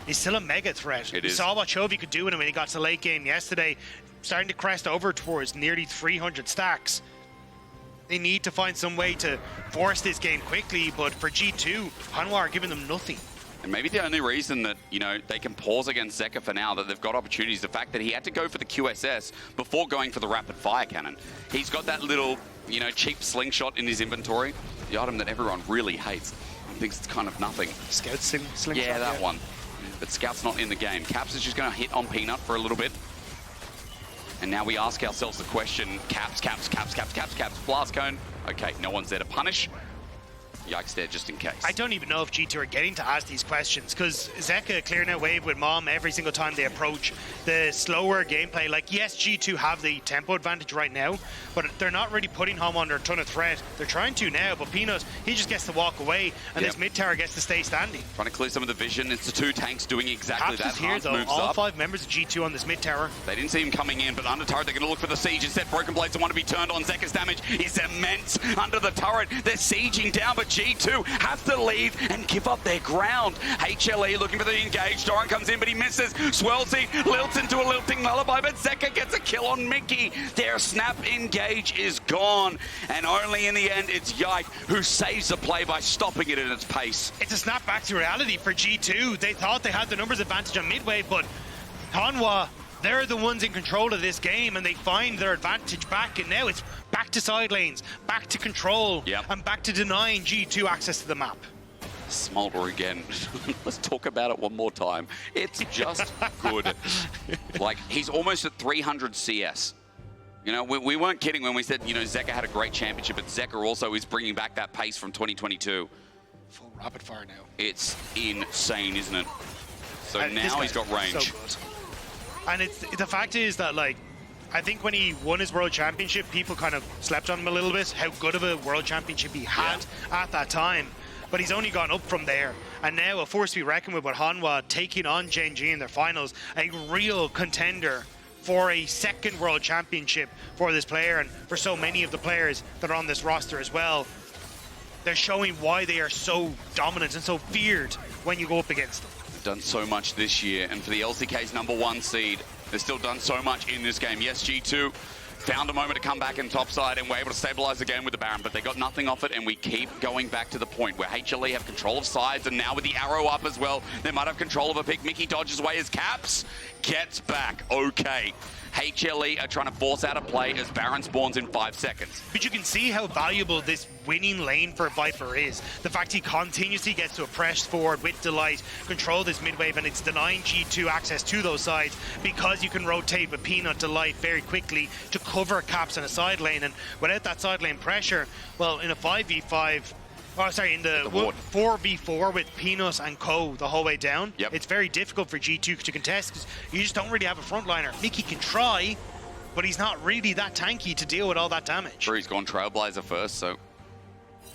is still a mega threat. We saw what Chovy could do with him when he got to late game yesterday, starting to crest over towards nearly 300 stacks. They need to find some way to force this game quickly, but for G2, Hanwha are giving them nothing. And maybe the only reason that, you know, they can pause against Zeka for now, that they've got opportunities, the fact that he had to go for the QSS before going for the rapid fire cannon. He's got that little, you know, cheap slingshot in his inventory, the item that everyone really hates and thinks it's kind of nothing. Scout slingshot? Yeah, that one. But Scout's not in the game. Caps is just going to hit on Peanut for a little bit. And now we ask ourselves the question, Caps, blast cone. Okay, no one's there to punish. Yikes there just in case. I don't even know if G2 are getting to ask these questions, because Zeka clearing out wave with Mom every single time they approach. The slower gameplay, like, yes, G2 have the tempo advantage right now, but they're not really putting home under a ton of threat. They're trying to now, but Peanut, he just gets to walk away, and this mid tower gets to stay standing. Trying to clear some of the vision. It's the 2 tanks doing exactly Caps that. is here, though. Moves All up. 5 members of G2 on this mid tower. They didn't see him coming in, but under turret, they're going to look for the siege. Instead, BrokenBlade's want to be turned on. Zeka's damage is immense under the turret. They're sieging down, but G2 have to leave and give up their ground. HLE looking for the engage. Doran comes in, but he misses. Swellsy lilts into a lilting lullaby, but Zeka gets a kill on Mikyx. Their snap engage is gone, and only in the end, it's Yike who saves the play by stopping it in its pace. It's a snap back to reality for G2. They thought they had the numbers advantage on midway, but Hanwha, they're the ones in control of this game, and they find their advantage back, and now it's back to side lanes, back to control, and back to denying G2 access to the map. Smolder again. Let's talk about it one more time. It's just good. Like, he's almost at 300 CS. You know, we weren't kidding when we said, you know, Zeka had a great championship, but Zeka also is bringing back that pace from 2022. Full rapid fire now. It's insane, isn't it? So now he's got range. So good. And the fact is that, like, I think when he won his World Championship, people kind of slept on him a little bit, how good of a World Championship he had at that time. But he's only gone up from there. And now a force to be reckoned with Hanwha taking on Gen G in their finals, a real contender for a second World Championship for this player and for so many of the players that are on this roster as well. They're showing why they are so dominant and so feared when you go up against them. done so much this year, and for the LCK's #1 seed, they've still done so much in this game. Yes, G2 found a moment to come back in topside and were able to stabilize the game with the Baron, but they got nothing off it, and we keep going back to the point where HLE have control of sides, and now with the arrow up as well, they might have control of a pick. Mikyx dodges away as Caps gets back. Okay. HLE are trying to force out a play as Baron spawns in 5 seconds. But you can see how valuable this winning lane for Viper is. The fact he continuously gets to a press forward with Delight, control this mid wave, and it's denying G2 access to those sides because you can rotate with Peanut Delight very quickly to cover Caps in a side lane. And without that side lane pressure, well, in a 5v5, oh, sorry, in the 4v4 with Peanut and Co the whole way down, it's very difficult for G2 to contest because you just don't really have a frontliner. Mikyx can try, but he's not really that tanky to deal with all that damage. Sure, he's gone Trailblazer first, so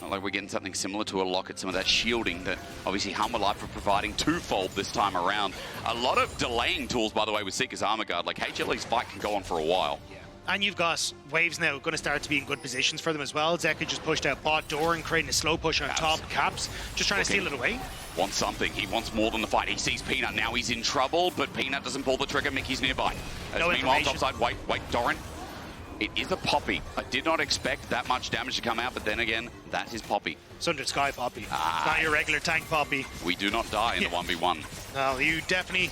not like we're getting something similar to a Locket, some of that shielding that obviously Hanwha are providing twofold this time around. A lot of delaying tools, by the way, with Seeker's Armor Guard. Like, HLE's fight can go on for a while. And you've got waves now going to start to be in good positions for them as well. Zeka just pushed out bot, Doran creating a slow push on top. Caps just trying to steal it away. Wants something. He wants more than the fight. He sees Peanut. Now he's in trouble, but Peanut doesn't pull the trigger. Mikyx's nearby. Meanwhile, topside, wait, Doran. It is a Poppy. I did not expect that much damage to come out, but then again, that is Poppy. Sundered Sky Poppy. It's not your regular tank Poppy. We do not die in the 1v1. No, you definitely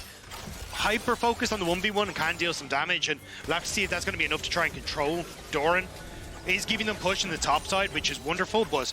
hyper focused on the 1v1 and can deal some damage, and we'll have to see if that's going to be enough to try and control Doran. He's giving them push in the top side, which is wonderful, but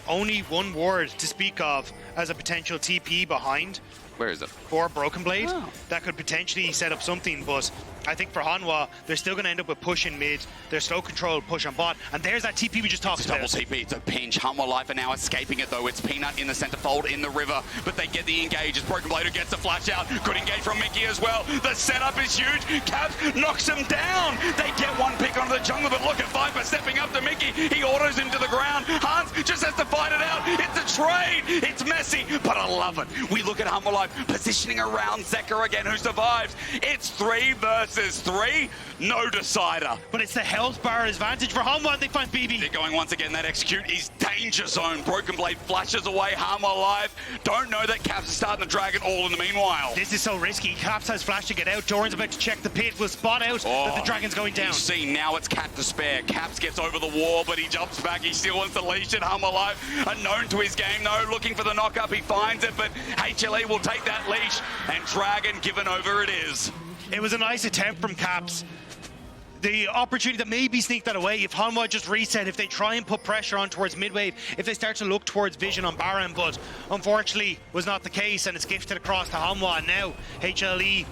only one ward to speak of as a potential TP behind. Where is it? For BrokenBlade. Oh. That could potentially set up something, but I think for Hanwha, they're still going to end up with push in mid. They're slow control, push on bot, and there's that TP we just talked about. Double TP, it's a pinch. Hanwha are now escaping it though. It's Peanut in the center fold in the river, but they get the engage. It's BrokenBlade who gets the flash out. Good engage from Mikyx as well. The setup is huge. Caps knocks him down. They get one pick onto the jungle, but look at Viper stepping up to Mikyx. He autos him to the ground. Hans just has to fight it out. It's a trade. It's messy, but I love it. We look at Hanwha positioning around Zeka again, who survives. It's 3 versus 3. No decider. But it's the health bar advantage for Hanwha, and they find BB. They're going once again. That execute is danger zone. BrokenBlade flashes away. Hanwha alive. Don't know that Caps is starting to drag it all in the meanwhile. This is so risky. Caps has flash to get out. Doran's about to check the pit. Will spot out that the dragon's going down. You see, now it's Cat to spare. Caps gets over the wall, but he jumps back. He still wants the leash at Hanwha alive. Unknown to his game, though. Looking for the knock-up. He finds it, but HLE will take that leash, and Dragon given over it is. It was a nice attempt from Caps. The opportunity to maybe sneak that away if Hanwha just reset, if they try and put pressure on towards mid-wave, if they start to look towards vision on Baron, but unfortunately was not the case, and it's gifted across to Hanwha. And now HLE,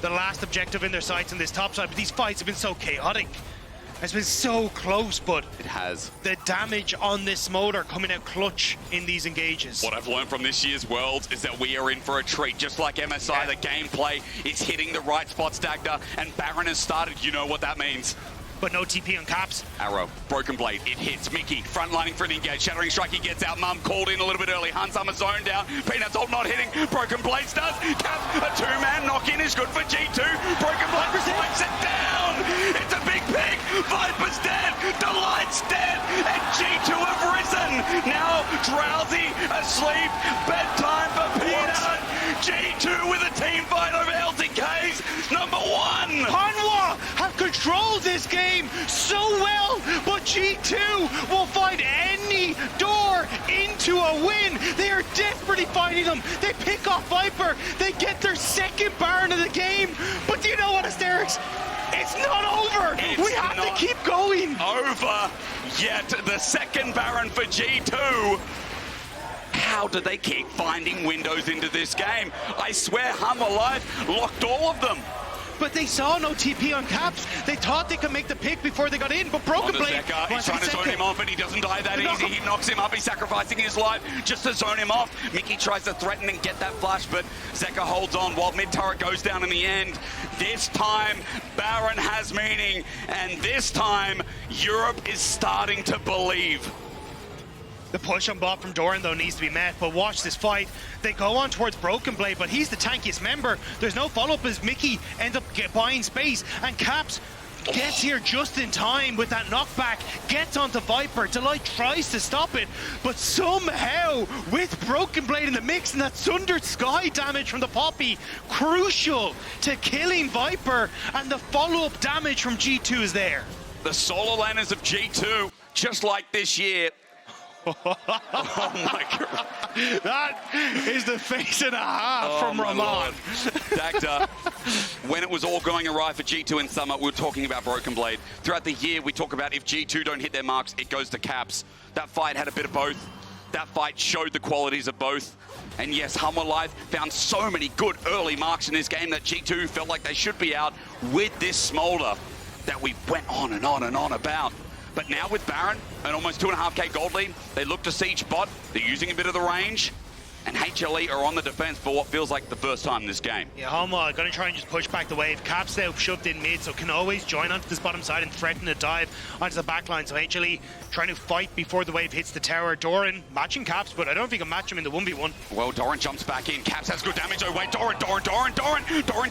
the last objective in their sights in this top side, but these fights have been so chaotic. It's been so close, but it has. The damage on this Smolder coming out clutch in these engages. What I've learned from this year's Worlds is that we are in for a treat. Just like MSI, the gameplay is hitting the right spots, Dagda, and Baron has started. You know what that means. But no TP on Caps. Arrow, BrokenBlade, it hits Mikyx, frontlining for the engage, Shattering Strike, he gets out, Mum called in a little bit early, Hunsummer zoned down, Peanut's ult not hitting, BrokenBlade does, Caps, a 2-man knock-in is good for G2, BrokenBlade slides it down, it's a big pick, Viper's dead, Delight's dead, and G2 have risen, now drowsy, asleep, bedtime for Peanut, G2 with a team fight over LTK's #1. Hanwha have controlled this game so well, but G2 will find any door into a win. They are desperately finding them. They pick off Viper. They get their second Baron of the game. But do you know what, Asterix? It's not over. We have to keep going. Over yet. The second Baron for G2. How do they keep finding windows into this game? I swear Hanwha locked all of them. But they saw no TP on Caps. They thought they could make the pick before they got in, but BrokenBlade... He's trying to zone him off, and he doesn't die that easy. He knocks him up. He's sacrificing his life just to zone him off. Mikyx tries to threaten and get that flash, but Zeka holds on while mid-turret goes down in the end. This time, Baron has meaning, and this time, Europe is starting to believe. The push on bot from Doran, though, needs to be met, but watch this fight. They go on towards BrokenBlade, but he's the tankiest member. There's no follow-up as Mikyx ends up buying space, and Caps gets here just in time with that knockback, gets onto Viper. Delight tries to stop it, but somehow, with BrokenBlade in the mix and that Sundered Sky damage from the Poppy, crucial to killing Viper, and the follow-up damage from G2 is there. The solo laners of G2, just like this year. Oh my God. That is the face and a half from Ramon. Dagda, when it was all going awry for G2 in summer, we were talking about BrokenBlade. Throughout the year, we talk about if G2 don't hit their marks, it goes to Caps. That fight had a bit of both. That fight showed the qualities of both. And yes, Hanwha Live found so many good early marks in this game that G2 felt like they should be out with this Smolder that we went on and on and on about. But now with Baron, an almost 2.5k gold lead, they look to siege bot, they're using a bit of the range, and HLE are on the defense for what feels like the first time in this game. Yeah, Hanwha going to try and just push back the wave. Caps now shoved in mid, so can always join onto this bottom side and threaten a dive onto the back line. So HLE trying to fight before the wave hits the tower. Doran matching Caps, but I don't think he can match him in the 1v1. Well, Doran jumps back in. Caps has good damage. Oh, wait, Doran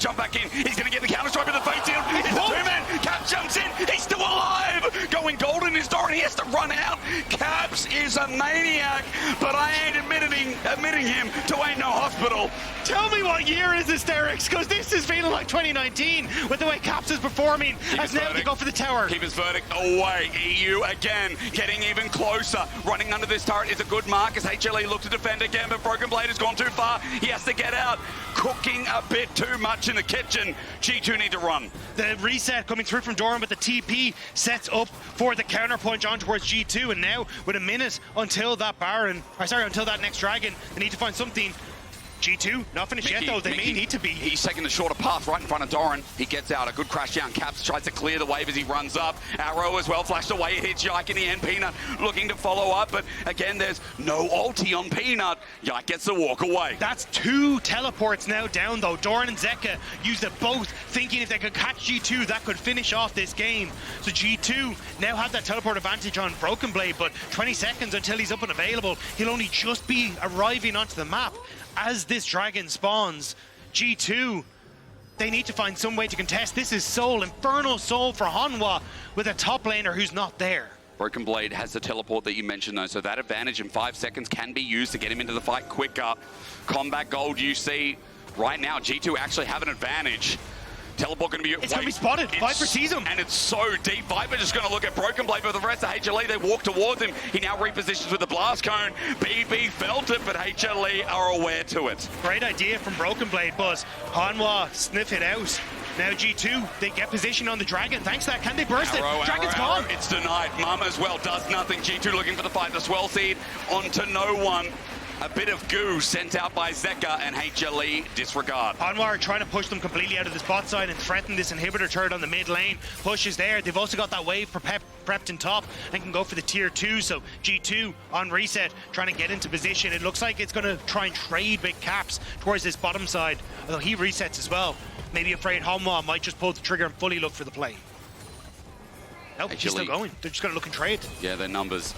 jump back in. He's going to get the counter-strike with the face shield. It's a two-man. Caps jumps in. He's still alive. Going golden is Doran. He has to run out. Caps is a maniac, but I ain't admitting him to ain't no hospital. Tell me what year is this, Derek? Because this is feeling like 2019 with the way Caps is performing. As now they go for the tower. Keep his verdict away. EU again, getting even closer. Running under this turret is a good mark as HLE look to defend again, but BrokenBlade has gone too far. He has to get out. Cooking a bit too much in the kitchen. G2 need to run. The reset coming through from Doran, but the TP sets up for the counter punch on towards G2, and now with a minute until that until that next dragon, they need to find something. G2, not finished yet though, they may need to be. He's taking the shorter path right in front of Doran. He gets out, a good crash down. Caps tries to clear the wave as he runs up. Arrow as well, flashed away, it hits Yike in the end. Peanut looking to follow up, but again, there's no ulti on Peanut. Yike gets the walk away. That's 2 teleports now down though. Doran and Zeka used it both, thinking if they could catch G2, that could finish off this game. So G2 now have that teleport advantage on BrokenBlade, but 20 seconds until he's up and available. He'll only just be arriving onto the map. As this dragon spawns, G2, they need to find some way to contest. This is Soul, Infernal Soul for Hanwha with a top laner who's not there. BrokenBlade has the teleport that you mentioned though, so that advantage in 5 seconds can be used to get him into the fight quicker. Combat gold you see right now, G2 actually have an advantage. Teleport going to be... It's going to be spotted. Viper sees him. And it's so deep. Viper just going to look at BrokenBlade, but the rest of HLE, they walk towards him. He now repositions with the blast cone. BB felt it, but HLE are aware to it. Great idea from BrokenBlade, but Hanwha sniff it out. Now G2, they get position on the dragon. Thanks to that, can they burst it? Dragon's gone. It's denied. Mum as well does nothing. G2 looking for the fight. The swell seed onto no one. A bit of goo sent out by Zeka and HLE disregard. Hanwha are trying to push them completely out of this bot side and threaten this inhibitor turret on the mid lane. Push is there. They've also got that wave prepped in top and can go for the tier 2. So G2 on reset, trying to get into position. It looks like it's going to try and trade big Caps towards this bottom side, although he resets as well. Maybe afraid Hanwha might just pull the trigger and fully look for the play. Nope, he's still going. They're just going to look and trade. Yeah, their numbers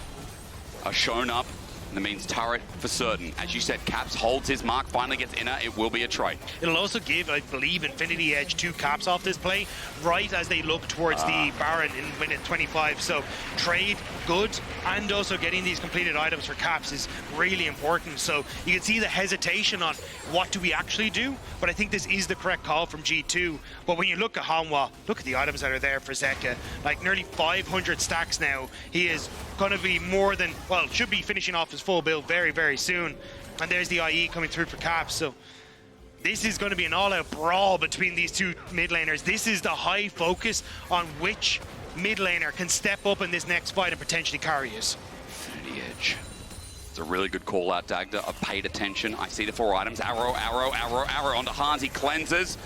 are shown up. That means turret for certain. As you said, Caps holds his mark, finally gets inner, it will be a trade. It'll also give, I believe, Infinity Edge 2 Caps off this play, right as they look towards the Baron in minute 25. So trade, good, and also getting these completed items for Caps is really important. So you can see the hesitation on what do we actually do, but I think this is the correct call from G2. But when you look at Hanwha, look at the items that are there for Zeka. Like nearly 500 stacks now. He is going to be more than, well, should be finishing off his full build very, very soon. And there's the IE coming through for Caps. So this is going to be an all-out brawl between these two mid laners. This is the high focus on which mid laner can step up in this next fight and potentially carry us. Infinity Edge. It's a really good call out, Dagda. I've paid attention. I see the 4 items. Arrow, arrow, arrow, arrow onto Hans. He cleanses.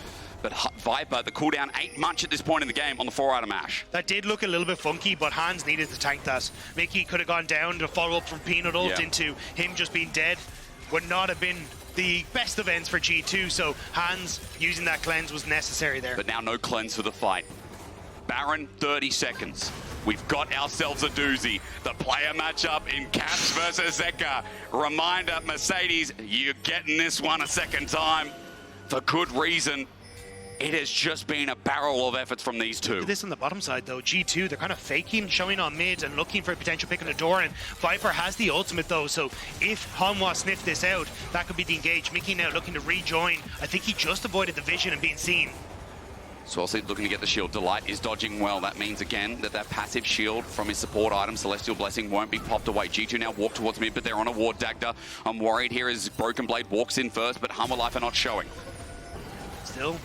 But Viper, the cooldown ain't much at this point in the game on the 4 item Ashe. That did look a little bit funky, but Hans needed to tank that. Mikyx could have gone down to follow up from Peanut ult into him just being dead. Would not have been the best events for G2, so Hans using that cleanse was necessary there. But now no cleanse for the fight. Baron, 30 seconds. We've got ourselves a doozy. The player matchup in Caps versus Zeka. Reminder, Mercedes, you're getting this one a second time for good reason. It has just been a barrel of efforts from these two. This on the bottom side though, G2, they're kind of faking, showing on mid and looking for a potential pick on the Doran. Viper has the ultimate though, so if Hanwha sniff this out, that could be the engage. Mikyx now looking to rejoin. I think he just avoided the vision and being seen. So also looking to get the shield. Delight is dodging well. That means again that passive shield from his support item, Celestial Blessing, won't be popped away. G2 now walk towards mid, but they're on a ward. Dagda, I'm worried here as BrokenBlade walks in first, but Hanwha Life are not showing. Still,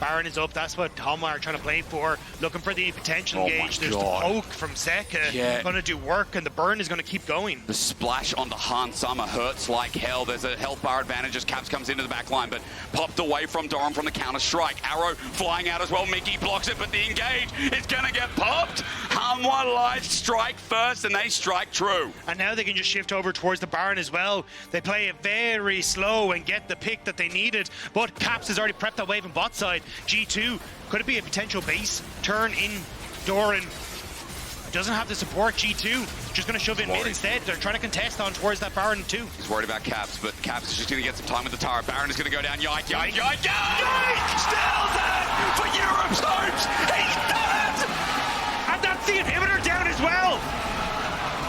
Baron is up. That's what Hanwha are trying to play for. Looking for the potential engage. There's the poke from Zeka. Going to do work, and the burn is going to keep going. The splash on the Han Summer hurts like hell. There's a health bar advantage as Caps comes into the back line, but popped away from Doran from the counter-strike. Arrow flying out as well. Mikyx blocks it, but the engage is going to get popped. Hanwha Life strike first, and they strike true. And now they can just shift over towards the Baron as well. They play it very slow and get the pick that they needed, but Caps has already prepped that wave on bot side. G2, could it be a potential base turn in Doran? Doesn't have the support. G2 just going to shove in mid instead. They're trying to contest on towards that Baron too. He's worried about Caps, but Caps is just going to get some time with the Tara. Baron is going to go down. Yike! Yike! Still dead for Europe's hopes! He's done it! And that's the inhibitor down as well!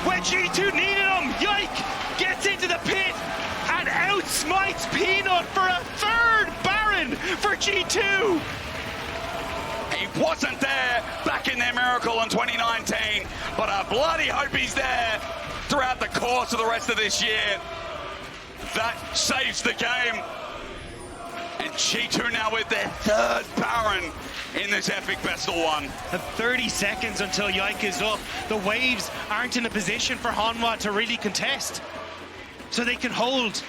When G2 needed him, Yike gets into the pit and outsmites Peanut for a third Baron for G2! He wasn't there back in their miracle in 2019, but I bloody hope he's there throughout the course of the rest of this year. That saves the game. And G2 now with their third Baron in this epic best of one. And 30 seconds until Yike is up. The waves aren't in a position for Hanwha to really contest. So they can hold.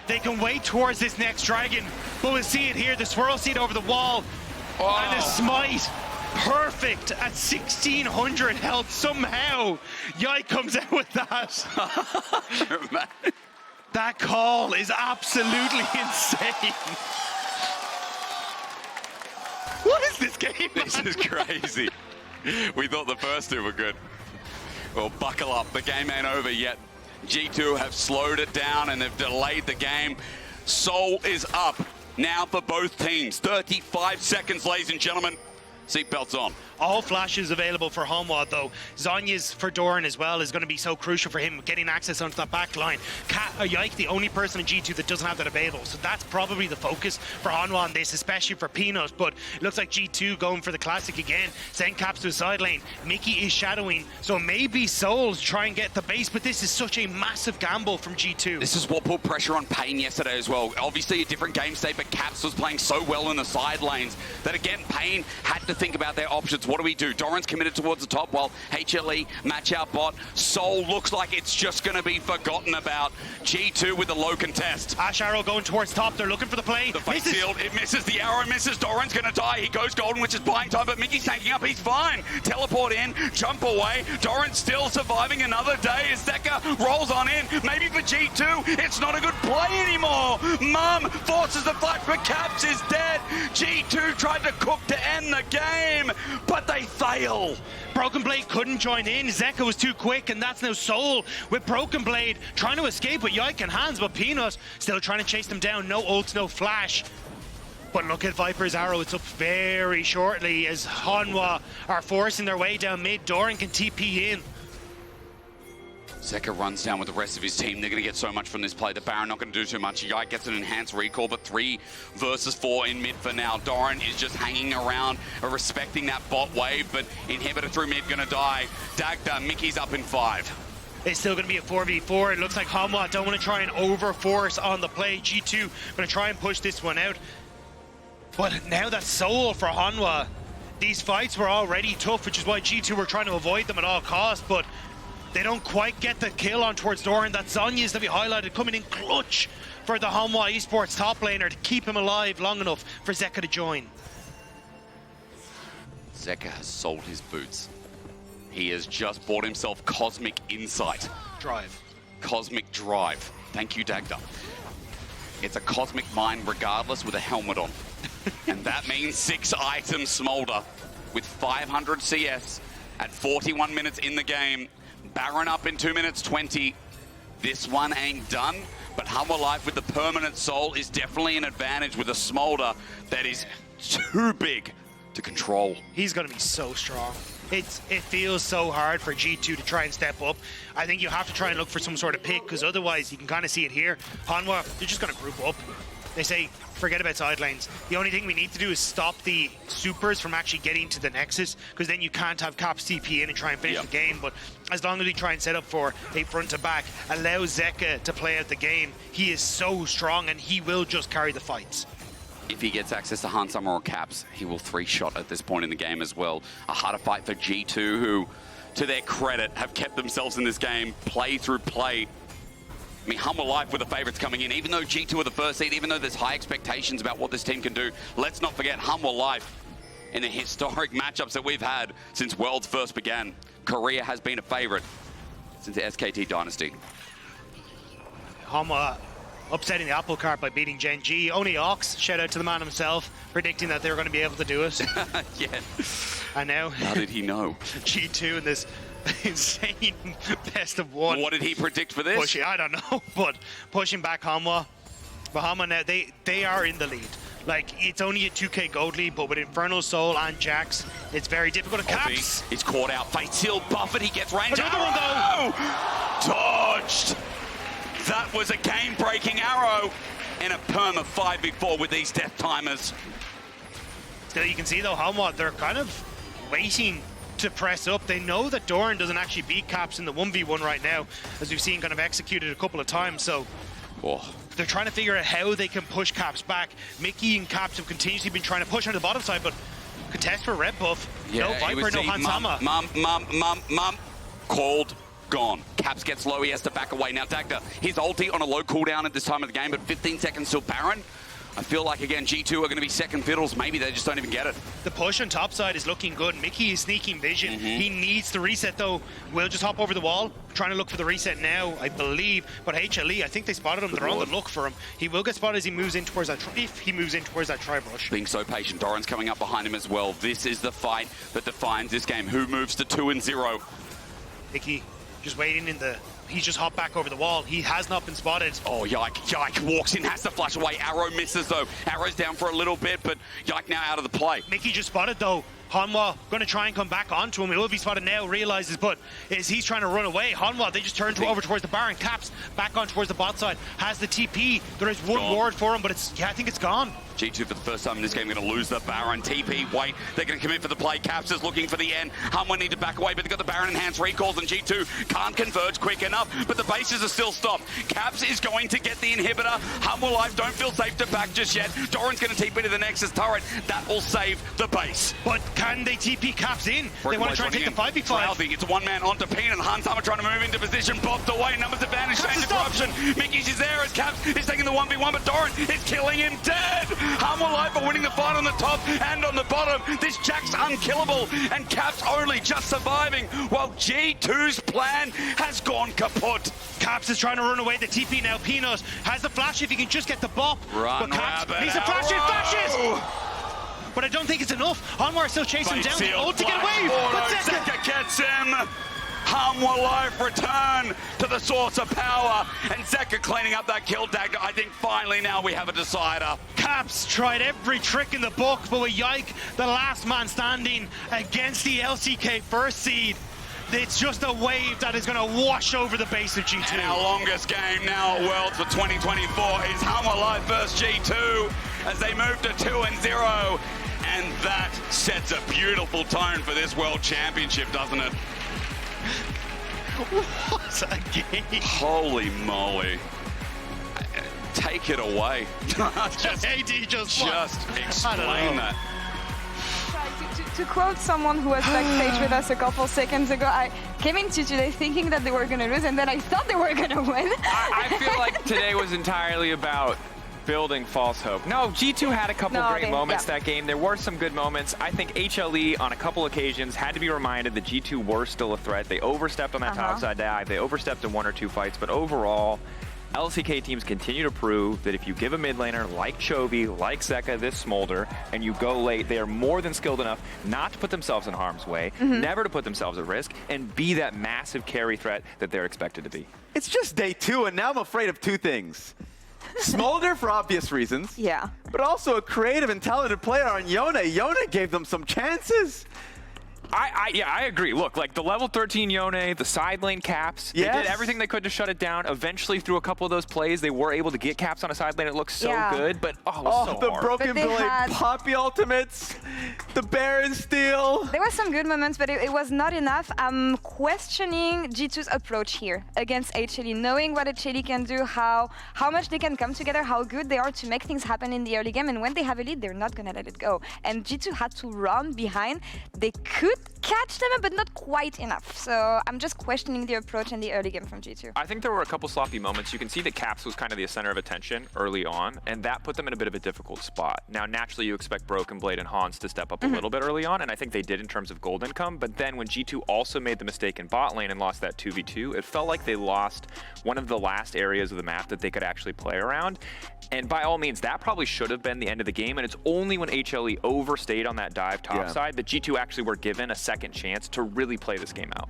They can wait towards this next dragon. But we'll see it here. The swirl seed over the wall. And a smite. Perfect at 1600 health. Somehow Yike comes out with that. That call is absolutely insane. What is this game? This is crazy. We thought the first two were good. Well, buckle up. The game ain't over yet. G2 have slowed it down and they've delayed the game. Soul is up now for both teams. 35 seconds, ladies and gentlemen. Seatbelts on. All flashes available for Hanwha though. Zonya's for Doran as well is going to be so crucial for him getting access onto that back line. Yike, the only person in G2 that doesn't have that available. So that's probably the focus for Hanwha on this, especially for Peanut. But it looks like G2 going for the classic again. Send Caps to the side lane. Mikyx is shadowing. So maybe Souls try and get the base, but this is such a massive gamble from G2. This is what put pressure on Pain yesterday as well. Obviously a different game state, but Caps was playing so well in the side lanes that again, Pain had to think about their options. What do we do? Doran's committed towards the top while HLE match out bot. Soul looks like it's just going to be forgotten about. G2 with the low contest. Ashe arrow going towards top. They're looking for the play. The face shield, it misses. The arrow misses. Doran's going to die. He goes golden, which is buying time, but Mikyx tanking up. He's fine. Teleport in, jump away. Doran's still surviving another day as Zeka rolls on in. Maybe for G2, it's not a good play anymore. Mum forces the fight, but Caps is dead. G2 tried to cook to end the game, but they fail. BrokenBlade couldn't join in. Zeka was too quick, and that's now Soul with BrokenBlade trying to escape with Yike in hands, but Peanut still trying to chase them down. No ult, no flash. But look at Viper's arrow. It's up very shortly as Hanwha are forcing their way down mid. Doran can TP in. Zeka runs down with the rest of his team. They're going to get so much from this play. The Baron not going to do too much. Yike gets an enhanced recall, but 3 versus 4 in mid for now. Doran is just hanging around, respecting that bot wave, but inhibitor through mid going to die. Dagda, Mikyx up in 5. It's still going to be a 4v4. It looks like Hanwha don't want to try and overforce on the play. G2 going to try and push this one out. But now that's Soul for Hanwha. These fights were already tough, which is why G2 were trying to avoid them at all costs, but they don't quite get the kill on towards Doran. That Zonya's that we highlighted coming in clutch for the Hanwha Esports top laner to keep him alive long enough for Zeka to join. Zeka has sold his boots. He has just bought himself Cosmic Insight. Drive. Cosmic Drive. Thank you, Dagda. It's a Cosmic Mine regardless with a helmet on. And that means 6 items Smolder with 500 CS at 41 minutes in the game. Baron up in 2 minutes 20. This one ain't done, but Hanwha Life with the permanent soul is definitely an advantage with a Smolder that is too big to control. He's going to be so strong. It feels so hard for G2 to try and step up. I think you have to try and look for some sort of pick, because otherwise you can kind of see it here. Hanwha, they're just going to group up. They say, forget about side lanes. The only thing we need to do is stop the supers from actually getting to the Nexus, because then you can't have Caps TP in and try and finish the game. But as long as we try and set up for a front to back, allow Zeka to play out the game, he is so strong and he will just carry the fights. If he gets access to Hanwha or Caps, he will 3-shot at this point in the game as well. A harder fight for G2, who, to their credit, have kept themselves in this game play through play. I mean, Hanwha Life were the favourites coming in. Even though G2 are the first seed, even though there's high expectations about what this team can do, let's not forget Hanwha Life in the historic matchups that we've had since Worlds first began. Korea has been a favourite since the SKT dynasty. Hanwha upsetting the apple cart by beating Gen G. Only Ox, shout out to the man himself, predicting that they were going to be able to do it. Yeah. And now, How did he know? G2 in this insane best of one. What did he predict for this? I don't know, but pushing back Hanwha. But Hanwha now, they are in the lead. Like, it's only a 2k gold lead, but with Infernal Soul and Jax, it's very difficult to Caps. He's caught out. Fatal Buffett, he gets range. Another one though. Dodged. That was a game-breaking arrow in a perma 5v4 with these death timers. Still, you can see though, Hanwha, they're kind of waiting to press up. They know that Doran doesn't actually beat Caps in the 1v1 right now, as we've seen kind of executed a couple of times, so they're trying to figure out how they can push Caps back. Mikyx and Caps have continuously been trying to push on the bottom side, but contest for red buff. Yeah, no Viper, no Hanwha. Mum. Called. Gone. Caps gets low, he has to back away. Now Dagda, his ulti on a low cooldown at this time of the game, but 15 seconds till Baron. I feel like, again, G2 are going to be second fiddles. Maybe they just don't even get it. The push on top side is looking good. Mikyx is sneaking vision. He needs the reset, though. We'll just hop over the wall, trying to look for the reset now, I believe. But HLE, I think they spotted him. They're on the look for him. He will get spotted as he moves in towards that, if he moves in towards that tri-brush. Being so patient. Doran's coming up behind him as well. This is the fight that defines this game. Who moves to 2-0? Mikyx just waiting in the... He's just hopped back over the wall. He has not been spotted. Oh, Yike walks in, has to flash away. Arrow misses, though. Arrow's down for a little bit, but Yike now out of the play. Mikyx just spotted, though. Hanwha going to try and come back onto him. He will be spotted now, realizes, but as he's trying to run away, Hanwha, they just turn over towards the Baron. Caps back on towards the bot side. Has the TP. There is one ward for him, but it's, I think it's gone. G2 for the first time in this game going to lose the Baron. TP, wait, they're going to commit for the play. Caps is looking for the end. Hanwha need to back away, but they've got the Baron enhanced recalls, and G2 can't converge quick enough, but the bases are still stopped. Caps is going to get the inhibitor. Hanwha Life don't feel safe to back just yet. Doran's going to TP to the Nexus turret. That will save the base. But can they TP Caps in? They want to try and take the 5v5. It's a one-man onto Peen, and Hanwha trying to move into position. Bobbed away, numbers advantage, change of corruption. Mikyx is there as Caps is taking the 1v1, but Doran is killing him dead. Hanwha Life are winning the fight on the top and on the bottom. This Jack's unkillable, and Caps only just surviving, while G2's plan has gone kaput. Caps is trying to run away. The TP now. Peanut has the flash if he can just get the bop. Run, but Caps rabbit, needs a flash. It flashes! But I don't think it's enough. Hanwha still chasing him down. The ult to get away. But Zeka gets him. Hanwha Life return to the source of power, and Zeka cleaning up that kill. Dagger, I think finally now we have a decider. Caps tried every trick in the book, but with Yike, the last man standing against the LCK first seed, it's just a wave that is going to wash over the base of G2. And our longest game now at Worlds for 2024 is Hanwha Life versus G2 as they move to 2-0. And that sets a beautiful tone for this World Championship, doesn't it? What a game. Holy moly. Take it away. just explain that. To quote someone who was backstage with us a couple seconds ago, I came into today thinking that they were going to lose, and then I thought they were going to win. I feel like today was entirely about building false hope. No, G2 had a couple great moments that game. There were some good moments. I think HLE on a couple occasions had to be reminded that G2 were still a threat. They overstepped on that topside dive. They overstepped in one or two fights, but overall, LCK teams continue to prove that if you give a mid laner like Chovy, like Zeka, this Smolder, and you go late, they are more than skilled enough not to put themselves in harm's way, never to put themselves at risk, and be that massive carry threat that they're expected to be. It's just day 2, and now I'm afraid of 2 things. Smolder for obvious reasons. Yeah. But also a creative and talented player on Yone. Yone gave them some chances. Yeah, I agree. Look, like the level 13 Yone, the side lane caps, they did everything they could to shut it down. Eventually, through a couple of those plays, they were able to get caps on a side lane. It looked so good, but it was so the hard. BrokenBlade Poppy ultimates, the Baron steal. There were some good moments, but it was not enough. I'm questioning G2's approach here against HLE, knowing what HLE can do, how much they can come together, how good they are to make things happen in the early game, and when they have a lead, they're not gonna let it go. And G2 had to run behind. They could catch them, but not quite enough. So I'm just questioning the approach in the early game from G2. I think there were a couple sloppy moments. You can see that Caps was kind of the center of attention early on, and that put them in a bit of a difficult spot. Now, naturally, you expect BrokenBlade and Hans to step up a little bit early on, and I think they did in terms of gold income, but then when G2 also made the mistake in bot lane and lost that 2v2, it felt like they lost one of the last areas of the map that they could actually play around. And by all means, that probably should have been the end of the game, and it's only when HLE overstayed on that dive topside that G2 actually were given a second chance to really play this game out.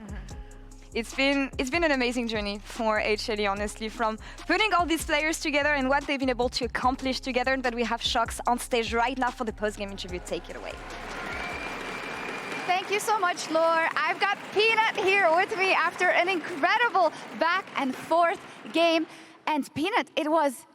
It's been an amazing journey for HLE, honestly, from putting all these players together and what they've been able to accomplish together. But we have Shox on stage right now for the post-game interview. Take it away. Thank you so much, Laure. I've got Peanut here with me after an incredible back and forth game. And Peanut, it was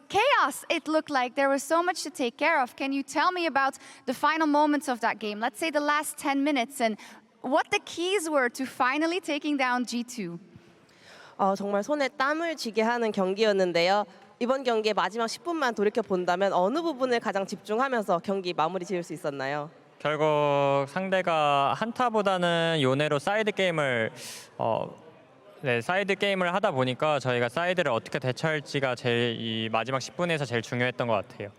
chaos. It looked like there was so much to take care of. Can you tell me about the final moments of that game? Let's say the last 10 minutes and what the keys were to finally taking down G2. 정말 손에 땀을 쥐게 하는 경기였는데요. 이번 경기의 마지막 10분만 돌이켜 본다면 어느 부분을 가장 집중하면서 경기 마무리 지을 수 있었나요? 결국 상대가 한타보다는 요네로 사이드 게임을 사이드 게임을 하다 보니까 저희가 사이드를 어떻게 대처할지가 제일 이 마지막 10분에서 제일 중요했던 것 같아요.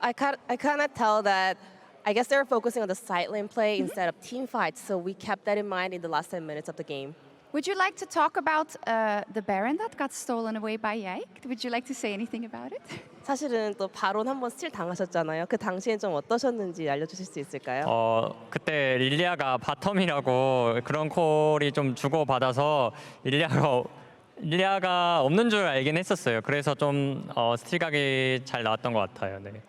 I kind of tell that I guess they were focusing on the side lane play instead of team fights, so we kept that in mind in the last 10 minutes of the game. Would you like to talk about the Baron that got stolen away by Yike? Would you like to say anything about it? 사실은 또 바론 한번 스틸 당하셨잖아요. 그 당시엔 좀 어떠셨는지 알려주실 수 있을까요? 그때 릴리아가 바텀이라고 그런 콜이 좀 주고받아서 릴리아가 없는 줄 알긴 했었어요. 그래서 좀 스틸 각이 잘 나왔던 것 같아요. 네.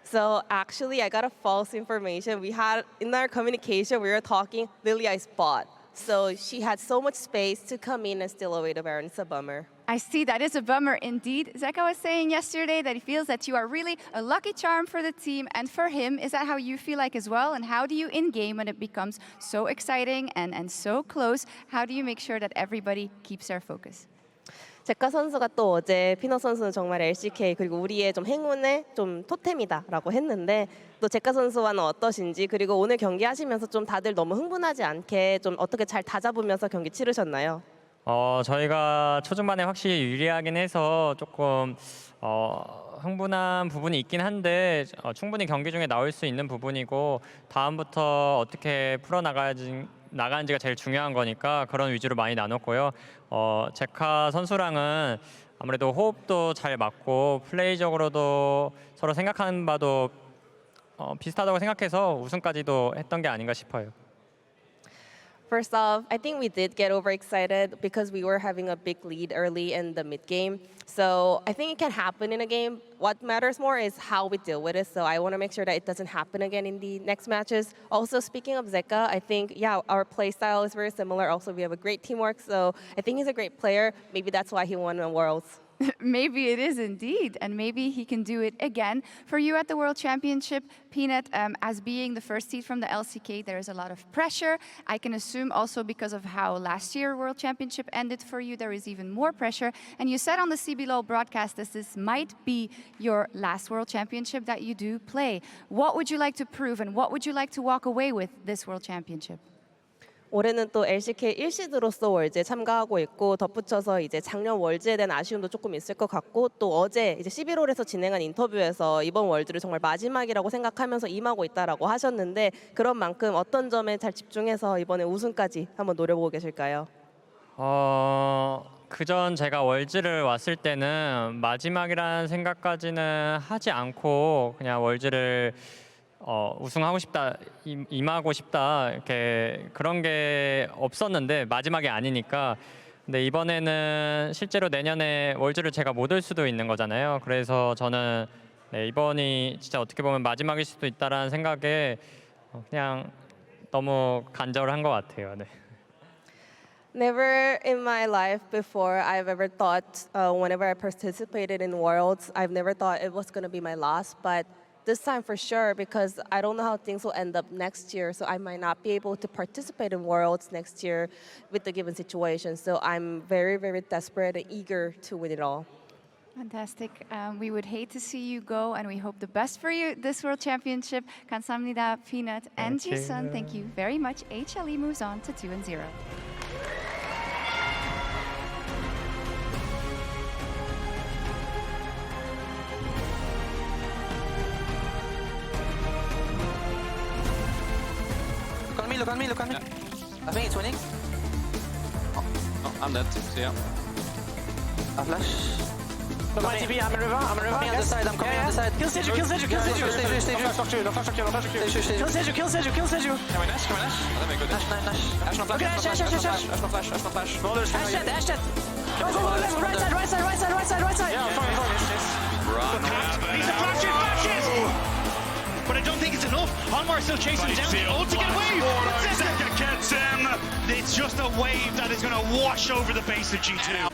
So actually, I got a false information. We had in our communication, we were talking Lillia is bot. So she had so much space to come in and steal away the Baron. It's a bummer. I see, that is a bummer indeed. Zeka was saying yesterday that he feels that you are really a lucky charm for the team and for him. Is that how you feel like as well? And how do you in-game when it becomes so exciting and so close, how do you make sure that everybody keeps their focus? 제카 선수가 또 어제 피너 선수는 정말 LCK 그리고 우리의 좀 행운의 좀 토템이다라고 했는데 또 제카 선수와는 어떠신지 그리고 오늘 경기 하시면서 좀 다들 너무 흥분하지 않게 좀 어떻게 잘 다잡으면서 경기 치르셨나요? 저희가 초중반에 확실히 유리하긴 해서 조금 흥분한 부분이 있긴 한데 충분히 경기 중에 나올 수 있는 부분이고 다음부터 어떻게 나가는지가 제일 중요한 거니까 그런 위주로 많이 나눴고요. 제카 선수랑은 아무래도 호흡도 잘 맞고 플레이적으로도 서로 생각하는 바도 비슷하다고 생각해서 우승까지도 했던 게 아닌가 싶어요. First off, I think we did get overexcited because we were having a big lead early in the mid game. So I think it can happen in a game. What matters more is how we deal with it. So I want to make sure that it doesn't happen again in the next matches. Also, speaking of Zeka, I think, our play style is very similar. Also, we have a great teamwork. So I think he's a great player. Maybe that's why he won the Worlds. Maybe it is indeed, and maybe he can do it again. For you at the World Championship, Peanut, as being the first seed from the LCK, there is a lot of pressure. I can assume also because of how last year World Championship ended for you, there is even more pressure. And you said on the CBLOL broadcast that this might be your last World Championship that you do play. What would you like to prove, and what would you like to walk away with this World Championship? 올해는 또 LCK 1시드로서 월즈에 참가하고 있고 덧붙여서 이제 작년 월즈에 대한 아쉬움도 조금 있을 것 같고 또 어제 이제 11홀에서 진행한 인터뷰에서 이번 월즈를 정말 마지막이라고 생각하면서 임하고 있다라고 하셨는데 그런 만큼 어떤 점에 잘 집중해서 이번에 우승까지 한번 노려보고 계실까요? 그전 제가 월즈를 왔을 때는 마지막이라는 생각까지는 하지 않고 그냥 월즈를 우승하고 싶다, 임하고 싶다 이렇게 그런 게 없었는데 마지막이 아니니까 근데 이번에는 실제로 내년에 월즈를 제가 못 올 수도 있는 거잖아요. 그래서 저는 이번이 진짜 어떻게 보면 마지막일 수도 있다라는 생각에 그냥 너무 간절한 것 같아요. 네. Never in my life before I've ever thought, whenever I participated in Worlds, I've never thought it was going to be my last, but this time for sure, because I don't know how things will end up next year, so I might not be able to participate in Worlds next year with the given situation. So I'm very, very desperate and eager to win it all. Fantastic. We would hate to see you go, and we hope the best for you this World Championship. 감사합니다, Peanut and Ji-sun. Thank you very much. HLE moves on to 2-0. Look on me. I think it's winning. Oh, I'm dead. See ya. A flash. Look my TP, I'm in river. I'm coming on the side, I'm coming on the side. Kill Seju. Kill Seju. Kill Seju. Kill Seju. Can we Nash? Oh, that may go Nash. Ash no flash. Ash no flash. Smolder's Ash dead. Go, left. Right side. Yeah, I'm fine. Run. He's a flashes! But I don't think it's enough. Hanwha still chasing him down. To get away. Zeka gets him. It's just a wave that is going to wash over the base of G2.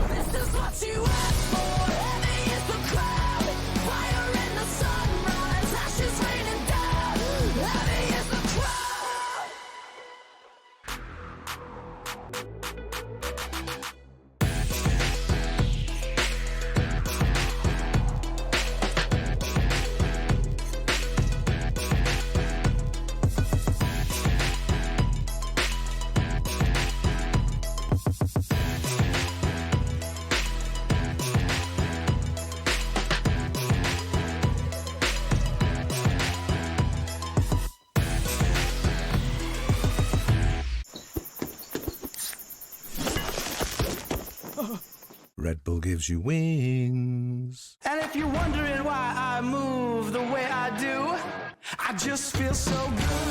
This is what you asked for. Heavy is the crowd. Fire in the sunrise. Ashes raining down. Heavy is the crowd. Red Bull gives you wings. And if you're wondering why I move the way I do, I just feel so good.